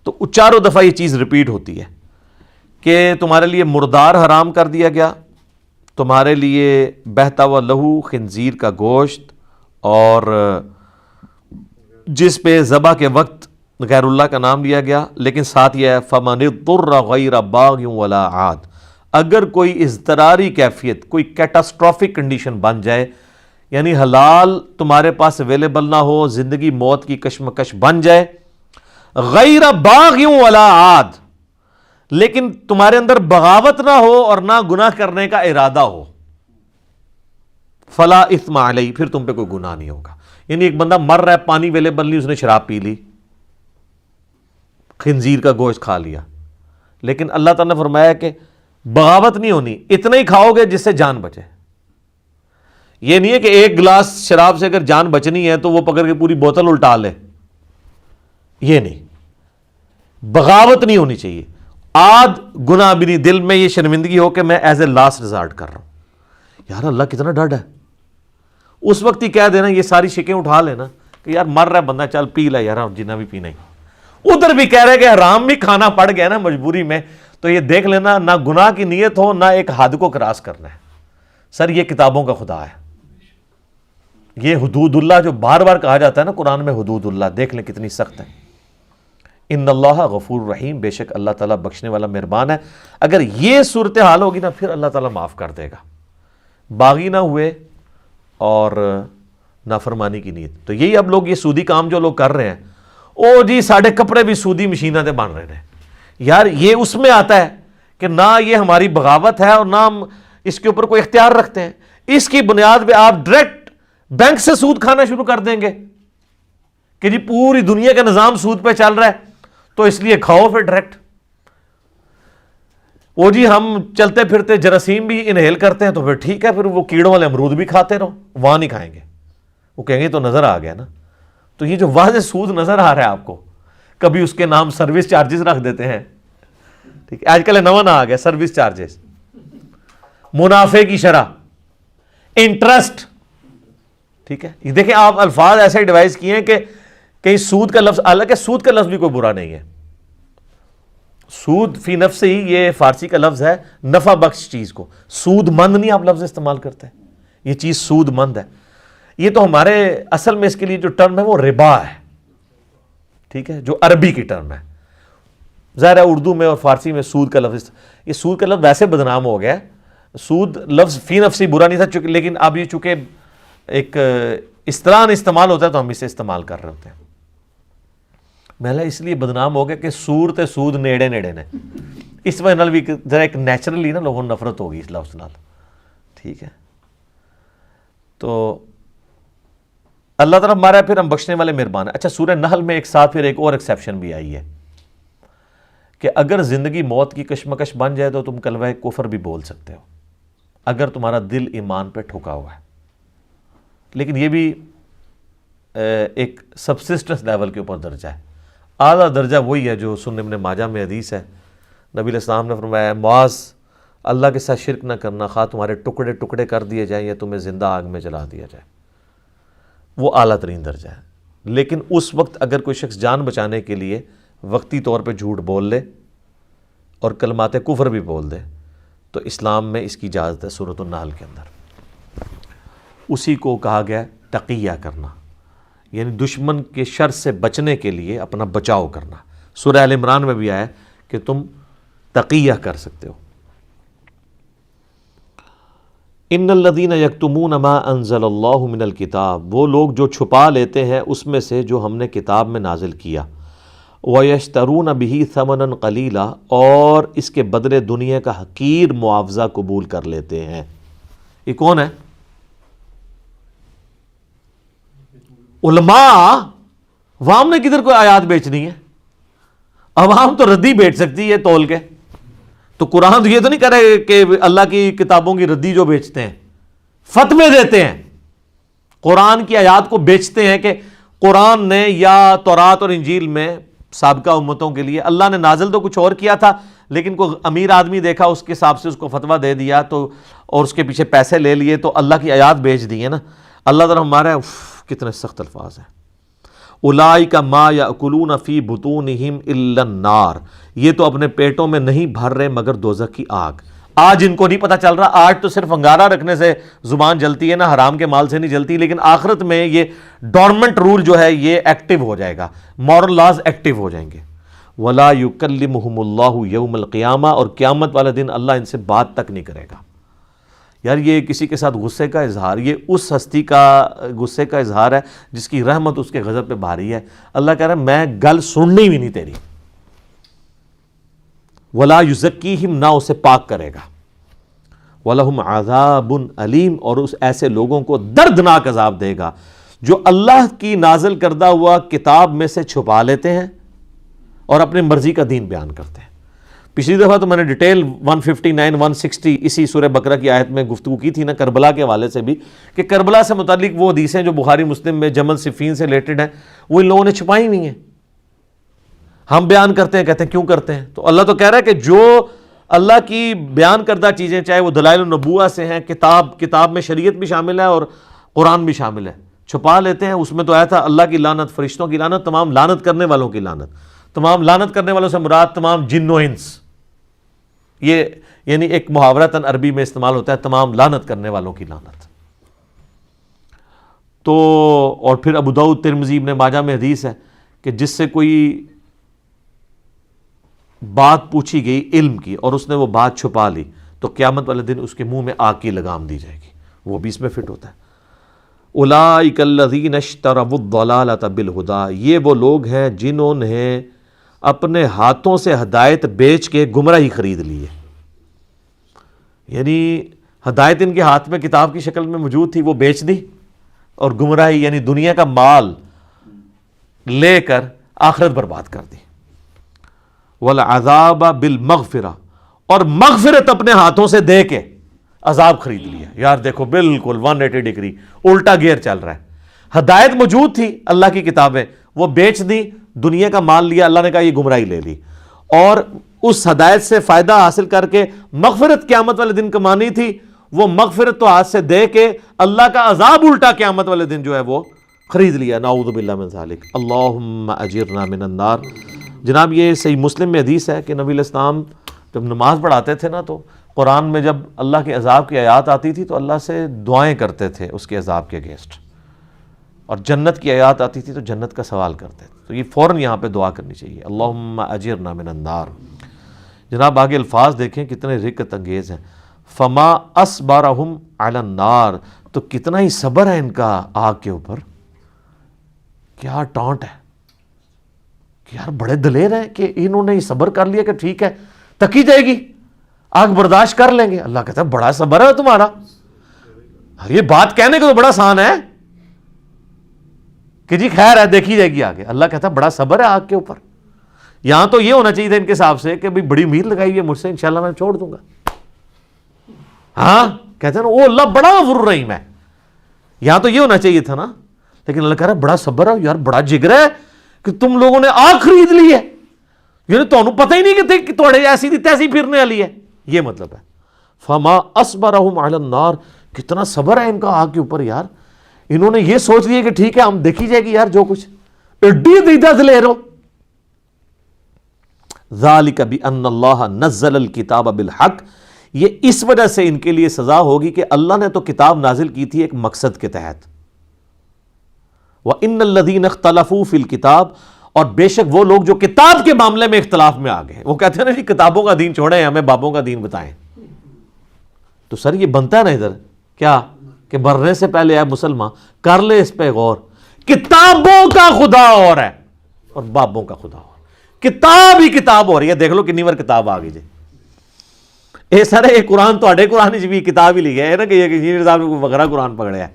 تو چاروں دفعہ یہ چیز ریپیٹ ہوتی ہے کہ تمہارے لیے مردار حرام کر دیا گیا، تمہارے لیے بہتا ہوا لہو خنزیر کا گوشت، اور جس پہ ذبح کے وقت غیر اللہ کا نام لیا گیا، لیکن ساتھ یہ ہے فَمَنِ اضْطُرَّ غَيْرَ بَاغٍ وَلَا عَادٍ، اگر کوئی اضطراری کیفیت، کوئی کیٹاسٹرافک کنڈیشن بن جائے، یعنی حلال تمہارے پاس اویلیبل نہ ہو، زندگی موت کی کشمکش بن جائے، غیر باغ ولا عاد، لیکن تمہارے اندر بغاوت نہ ہو اور نہ گناہ کرنے کا ارادہ ہو، فلا اثم علیہ، پھر تم پہ کوئی گناہ نہیں ہوگا۔ یعنی ایک بندہ مر رہا ہے، پانی اویلیبل نہیں، اس نے شراب پی لی، خنزیر کا گوشت کھا لیا، لیکن اللہ تعالیٰ نے فرمایا کہ بغاوت نہیں ہونی، اتنا ہی کھاؤ گے جس سے جان بچے۔ یہ نہیں ہے کہ ایک گلاس شراب سے اگر جان بچنی ہے تو وہ پکڑ کے پوری بوتل الٹا لے، یہ نہیں، بغاوت نہیں ہونی چاہیے۔ آد گناہ بھی نہیں، دل میں یہ شرمندگی ہو کہ میں ایز اے لاسٹ ریزارٹ کر رہا ہوں، یار اللہ کتنا ڈر ہے، اس وقت ہی کہہ دینا، یہ ساری شکیں اٹھا لینا کہ یار مر رہا ہے بندہ، چل پی لے یار، جنہ بھی پینا ہی۔ ادھر بھی کہہ رہے کہ حرام بھی کھانا پڑ گیا نا مجبوری میں، تو یہ دیکھ لینا نہ گناہ کی نیت ہو، نہ ایک حد کو کراس کرنا ہے۔ سر یہ کتابوں کا خدا ہے، یہ حدود اللہ جو بار بار کہا جاتا ہے نا قرآن میں، حدود اللہ دیکھ لیں کتنی سخت ہے۔ ان اللہ غفور رحیم، بے شک اللہ تعالیٰ بخشنے والا مہربان ہے۔ اگر یہ صورتحال ہوگی نا پھر اللہ تعالیٰ معاف کر دے گا، باغی نہ ہوئے اور نافرمانی کی نیت۔ تو یہی اب لوگ یہ سودی کام جو لوگ کر رہے ہیں، او جی ساڑھے کپڑے بھی سودی مشینہ دے بن رہے ہیں، یار یہ اس میں آتا ہے کہ نہ یہ ہماری بغاوت ہے اور نہ ہم اس کے اوپر کوئی اختیار رکھتے ہیں، اس کی بنیاد پہ آپ ڈائریکٹ بینک سے سود کھانا شروع کر دیں گے کہ جی پوری دنیا کا نظام سود پہ چل رہا ہے تو اس لیے کھاؤ پھر ڈائریکٹ۔ وہ جی ہم چلتے پھرتے جراثیم بھی انہیل کرتے ہیں تو پھر ٹھیک ہے، پھر وہ کیڑوں والے امرود بھی کھاتے رہو، وہاں نہیں کھائیں گے، وہ کہیں گے تو نظر آ گیا نا۔ تو یہ جو واضح سود نظر آ رہا ہے آپ کو، کبھی اس کے نام سروس چارجز رکھ دیتے ہیں، ٹھیک ہے, آج کل نواں نہ آ گیا سروس چارجز, منافع کی شرح, انٹرسٹ. ٹھیک ہے, یہ دیکھیں آپ الفاظ ایسے ڈیوائز کیے ہیں کہ کہیں سود کا لفظ, حالانکہ سود کا لفظ بھی کوئی برا نہیں ہے. سود فی نفس ہی یہ فارسی کا لفظ ہے نفع بخش چیز کو. سود مند نہیں آپ لفظ استعمال کرتے, یہ چیز سود مند ہے. یہ تو ہمارے اصل میں اس کے لیے جو ٹرم ہے وہ ربا ہے. ٹھیک ہے, جو عربی کی ٹرم ہے. ظاہر ہے اردو میں اور فارسی میں سود کا لفظ, یہ سود کا لفظ ویسے بدنام ہو گیا ہے. سود لفظ فی نفسی برا نہیں تھا, لیکن اب یہ چونکہ ایک اس طرح استعمال ہوتا ہے تو ہم اسے استعمال کر رہے ہوتے ہیں. محلہ اس لیے بدنام ہو گیا کہ سور تے سود نیڑے نیڑے نے, اس وجہ نال بھی ذرا ایک نیچرلی نا لوگوں نفرت ہوگی اس لفظ نال. ٹھیک ہے, تو اللہ تعالیٰ ہمارا پھر ہم بخشنے والے مہربان ہے. اچھا, سورہ نحل میں ایک ساتھ پھر ایک اور ایکسیپشن بھی آئی ہے کہ اگر زندگی موت کی کشمکش بن جائے تو تم کلمہ کفر بھی بول سکتے ہو اگر تمہارا دل ایمان پہ ٹھکا ہوا ہے. لیکن یہ بھی ایک سبسسٹنس لیول کے اوپر درجہ ہے. اعلیٰ درجہ وہی ہے جو سنن ابن ماجہ میں حدیث ہے, نبی علیہ السلام نے فرمایا معاذ اللہ کے ساتھ شرک نہ کرنا, خواہ تمہارے ٹکڑے ٹکڑے کر دیے جائیں یا تمہیں زندہ آگ میں جلا دیا جائے. وہ اعلیٰ ترین درجہ ہے. لیکن اس وقت اگر کوئی شخص جان بچانے کے لیے وقتی طور پہ جھوٹ بول لے اور کلمات کفر بھی بول دے تو اسلام میں اس کی اجازت ہے. سورۃ النحل کے اندر اسی کو کہا گیا تقیہ کرنا, یعنی دشمن کے شر سے بچنے کے لیے اپنا بچاؤ کرنا. سورہ ال عمران میں بھی آیا کہ تم تقیہ کر سکتے ہو. ان الذین یکتمون ما انزل اللہ من الکتاب, وہ لوگ جو چھپا لیتے ہیں اس میں سے جو ہم نے کتاب میں نازل کیا. وَيَشْتَرُونَ بِهِ ثَمَنًا قَلِيلًا, اور اس کے بدلے دنیا کا حقیر معاوضہ قبول کر لیتے ہیں. یہ کون ہے؟ علماء. عوام نے کدھر کوئی آیات بیچنی ہے؟ عوام تو ردی بیچ سکتی ہے تول کے. تو قرآن تو یہ تو نہیں کہہ رہے کہ اللہ کی کتابوں کی ردی جو بیچتے ہیں فتوے دیتے ہیں, قرآن کی آیات کو بیچتے ہیں کہ قرآن نے یا تورات اور انجیل میں سابقہ امتوں کے لیے اللہ نے نازل تو کچھ اور کیا تھا, لیکن کوئی امیر آدمی دیکھا اس کے حساب سے اس کو فتویٰ دے دیا تو اور اس کے پیچھے پیسے لے لیے تو اللہ کی آیات بیچ دی ہے نا. اللہ تعالیٰ ہمارا کتنے سخت الفاظ ہیں. اولئک ما یاکلون فی بطونہم الا النار, یہ تو اپنے پیٹوں میں نہیں بھر رہے مگر دوزخ کی آگ. آج ان کو نہیں پتہ چل رہا, آج تو صرف انگارہ رکھنے سے زبان جلتی ہے نا, حرام کے مال سے نہیں جلتی, لیکن آخرت میں یہ ڈورمنٹ رول جو ہے یہ ایکٹیو ہو جائے گا, مورل لاز ایکٹیو ہو جائیں گے. ولا یکلمہم اللہ یوم القیامہ, اور قیامت والے دن اللہ ان سے بات تک نہیں کرے گا. یار یہ کسی کے ساتھ غصے کا اظہار, یہ اس ہستی کا غصے کا اظہار ہے جس کی رحمت اس کے غضب پہ بھاری ہے. اللہ کہہ رہا ہے میں گل سننی بھی نہیں تیری. ولا یزکیہم, نہ اسے پاک کرے گا. وَلَهُمْ عَذَابٌ علیم, اور اس ایسے لوگوں کو دردناک عذاب دے گا جو اللہ کی نازل کردہ ہوا کتاب میں سے چھپا لیتے ہیں اور اپنی مرضی کا دین بیان کرتے ہیں. پچھلی دفعہ تو میں نے ڈیٹیل 159 160 اسی سورہ بقرہ کی آیت میں گفتگو کی تھی نا کربلا کے حوالے سے بھی, کہ کربلا سے متعلق وہ حدیثیں جو بخاری مسلم میں جمل صفین سے ریلیٹڈ ہیں وہ ان لوگوں نے چھپائی ہوئی ہیں. ہم بیان کرتے ہیں, کہتے ہیں کیوں کرتے ہیں, تو اللہ تو کہہ رہا ہے کہ جو اللہ کی بیان کردہ چیزیں چاہے وہ دلائل النبوہ سے ہیں, کتاب میں شریعت بھی شامل ہے اور قرآن بھی شامل ہے, چھپا لیتے ہیں. اس میں تو آیا تھا اللہ کی لعنت, فرشتوں کی لعنت, تمام لعنت کرنے والوں کی لعنت. تمام لعنت کرنے والوں سے مراد تمام جن و انس, یہ یعنی ایک محاورتاً عربی میں استعمال ہوتا ہے تمام لعنت کرنے والوں کی لعنت. تو اور پھر ابو داؤد ترمذی ابن ماجہ میں حدیث ہے کہ جس سے کوئی بات پوچھی گئی علم کی اور اس نے وہ بات چھپا لی تو قیامت والے دن اس کے منہ میں آگ کی لگام دی جائے گی. وہ بھی اس میں فٹ ہوتا ہے. اولئک الذین اشتروا الضلالۃ بالہدیٰ, یہ وہ لوگ ہیں جنہوں نے اپنے ہاتھوں سے ہدایت بیچ کے گمراہی خرید لی ہے. یعنی ہدایت ان کے ہاتھ میں کتاب کی شکل میں موجود تھی, وہ بیچ دی, اور گمراہی یعنی دنیا کا مال لے کر آخرت برباد کر دی. والعذاب بالمغفرہ, اور مغفرت اپنے ہاتھوں سے دے کے عذاب خرید لیا. یار دیکھو بالکل 180 ڈگری الٹا گیئر چل رہا ہے. ہدایت موجود تھی اللہ کی کتابیں, وہ بیچ دی, دنیا کا مال لیا, اللہ نے کہا یہ گمراہی لے لی, اور اس ہدایت سے فائدہ حاصل کر کے مغفرت قیامت والے دن کمانی تھی، وہ مغفرت تو ہاتھ سے دے کے اللہ کا عذاب الٹا قیامت والے دن جو ہے وہ خرید لیا. نعوذ باللہ من ذالک. اللہم اجرنا من النار. جناب یہ صحیح مسلم میں حدیث ہے کہ نبی علیہ السلام جب نماز پڑھاتے تھے نا تو قرآن میں جب اللہ کے عذاب کی آیات آتی تھی تو اللہ سے دعائیں کرتے تھے اس کے عذاب کے اگینسٹ، اور جنت کی آیات آتی تھی تو جنت کا سوال کرتے تھے. تو یہ فوراً یہاں پہ دعا کرنی چاہیے، اللہم اجرنا من النار. جناب آگے الفاظ دیکھیں کتنے رقت انگیز ہیں. فما اصبرہم علی النار، تو کتنا ہی صبر ہے ان کا آگ کے اوپر. کیا ٹانٹ ہے کہ یار بڑے دلیر ہیں کہ انہوں نے صبر کر لیا کہ ٹھیک ہے تکی جائے گی، آگ برداشت کر لیں گے. اللہ کہتا ہے بڑا صبر ہے تمہارا. یہ بات کہنے کو تو بڑا آسان ہے کہ جی خیر ہے دیکھی جائے گی آگے. اللہ کہتا ہے بڑا صبر ہے آگ کے اوپر. یہاں تو یہ ہونا چاہیے تھا ان کے حساب سے کہ بھئی بڑی امید لگائی ہوئی ہے مجھ سے، انشاءاللہ میں چھوڑ دوں گا. ہاں کہتے ہیں نا او اللہ بڑا غفور الرحیم ہے. یہاں تو یہ ہونا چاہیے تھا نا، لیکن اللہ کہہ رہا ہے بڑا صبر ہے یار، بڑا جگر ہے کہ تم لوگوں نے آگ خرید لی ہے، یعنی تمہیں پتہ ہی نہیں کہ تھوڑے ایسی دی تیسی پھرنے والی ہے. یہ مطلب ہے فما اصبرہم علی النار، کتنا صبر ہے ان کا آگ کے اوپر یار. انہوں نے یہ سوچ لیا کہ ٹھیک ہے ہم دیکھی جائے گی یار جو کچھ. ایڈی دیدہ دلیر ہو. ذالک بان اللہ نزل الکتاب بالحق، یہ اس وجہ سے ان کے لیے سزا ہوگی کہ اللہ نے تو کتاب نازل کی تھی ایک مقصد کے تحت. وَإِنَّ الَّذِينَ اخْتَلَفُوا فِي الْكِتَابِ، اور بے شک وہ لوگ جو کتاب کے معاملے میں اختلاف میں آ گئے. وہ کہتے ہیں نا جی کتابوں کا دین چھوڑیں ہمیں بابوں کا دین بتائیں. تو سر یہ بنتا ہے نا ادھر کیا کہ مرنے سے پہلے اے مسلمان کر لے اس پہ غور. کتابوں کا خدا اور ہے اور بابوں کا خدا اور. کتاب ہی کتاب ہو رہی ہے. دیکھ لو کنی بار کتاب آ گئی جی. اے سر یہ قرآن تو قرآن بھی کتاب ہی لکھی ہے نا کہ انجینئر صاحب نے کوئی وغیرہ قرآن پکڑا ہے.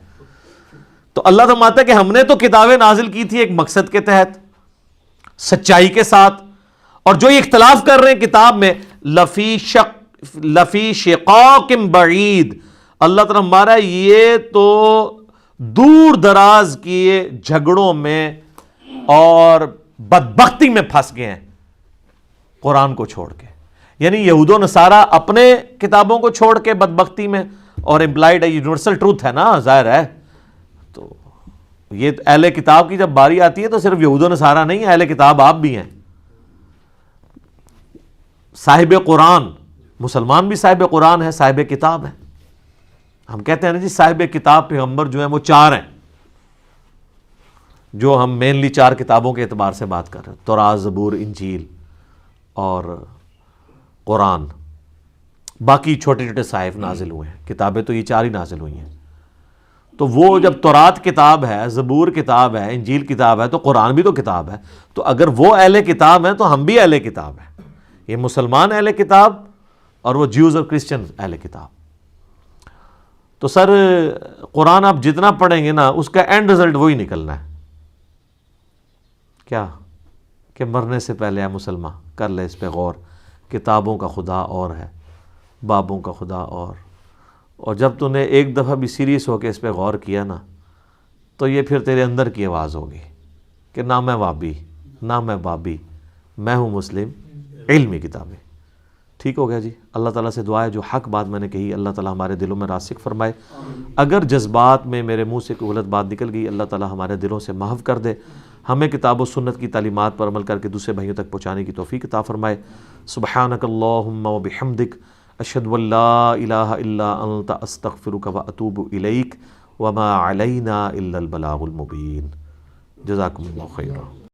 تو اللہ فرماتا ہے کہ ہم نے تو کتابیں نازل کی تھی ایک مقصد کے تحت سچائی کے ساتھ، اور جو یہ اختلاف کر رہے ہیں کتاب میں لفی شقاق بعید، اللہ تعالیٰ ہمارا یہ تو دور دراز کیے جھگڑوں میں اور بدبختی میں پھنس گئے ہیں قرآن کو چھوڑ کے. یعنی یہود و نصارہ اپنے کتابوں کو چھوڑ کے بدبختی میں، اور امپلائڈ ہے یونیورسل ٹروتھ ہے نا ظاہر ہے. تو یہ اہل کتاب کی جب باری آتی ہے تو صرف یہود و نصارہ نہیں، اہل کتاب آپ بھی ہیں. صاحب قرآن مسلمان بھی صاحب قرآن ہے، صاحب کتاب ہے. ہم کہتے ہیں نا جی صاحب کتاب پیغمبر جو ہیں وہ 4 ہیں، جو ہم مینلی 4 کتابوں کے اعتبار سے بات کر رہے ہیں: تورات، زبور، انجیل اور قرآن. باقی چھوٹے چھوٹے صحائف نازل ہوئے ہیں، کتابیں تو یہ 4 ہی نازل ہوئی ہیں. تو وہ جب تورات کتاب ہے، زبور کتاب ہے، انجیل کتاب ہے، تو قرآن بھی تو کتاب ہے. تو اگر وہ اہل کتاب ہیں تو ہم بھی اہل کتاب ہیں. یہ مسلمان اہل کتاب اور وہ جیوز اور کرسچن اہل کتاب. تو سر قرآن آپ جتنا پڑھیں گے نا اس کا اینڈ رزلٹ وہی نکلنا ہے. کیا کہ مرنے سے پہلے اے مسلمان کر لے اس پہ غور. کتابوں کا خدا اور ہے، بابوں کا خدا اور جب تو نے ایک دفعہ بھی سیریس ہو کے اس پہ غور کیا نا تو یہ پھر تیرے اندر کی آواز ہوگی کہ نہ میں وابی نہ میں بابی، میں ہوں مسلم علمی کتابیں. ٹھیک ہو گیا جی. اللہ تعالیٰ سے دعا ہے جو حق بات میں نے کہی اللہ تعالیٰ ہمارے دلوں میں راسخ فرمائے. اگر جذبات میں میرے منہ سے کوئی غلط بات نکل گئی اللہ تعالیٰ ہمارے دلوں سے محو کر دے. ہمیں کتاب و سنت کی تعلیمات پر عمل کر کے دوسرے بھائیوں تک پہنچانے کی توفیق عطا فرمائے. سبحانک اللہم و بحمدک اشہد ان لا الہ الا انت استغفرک و اتوب الیک وما علینا الا البلاغ المبین. جزاکم اللہ خیرا.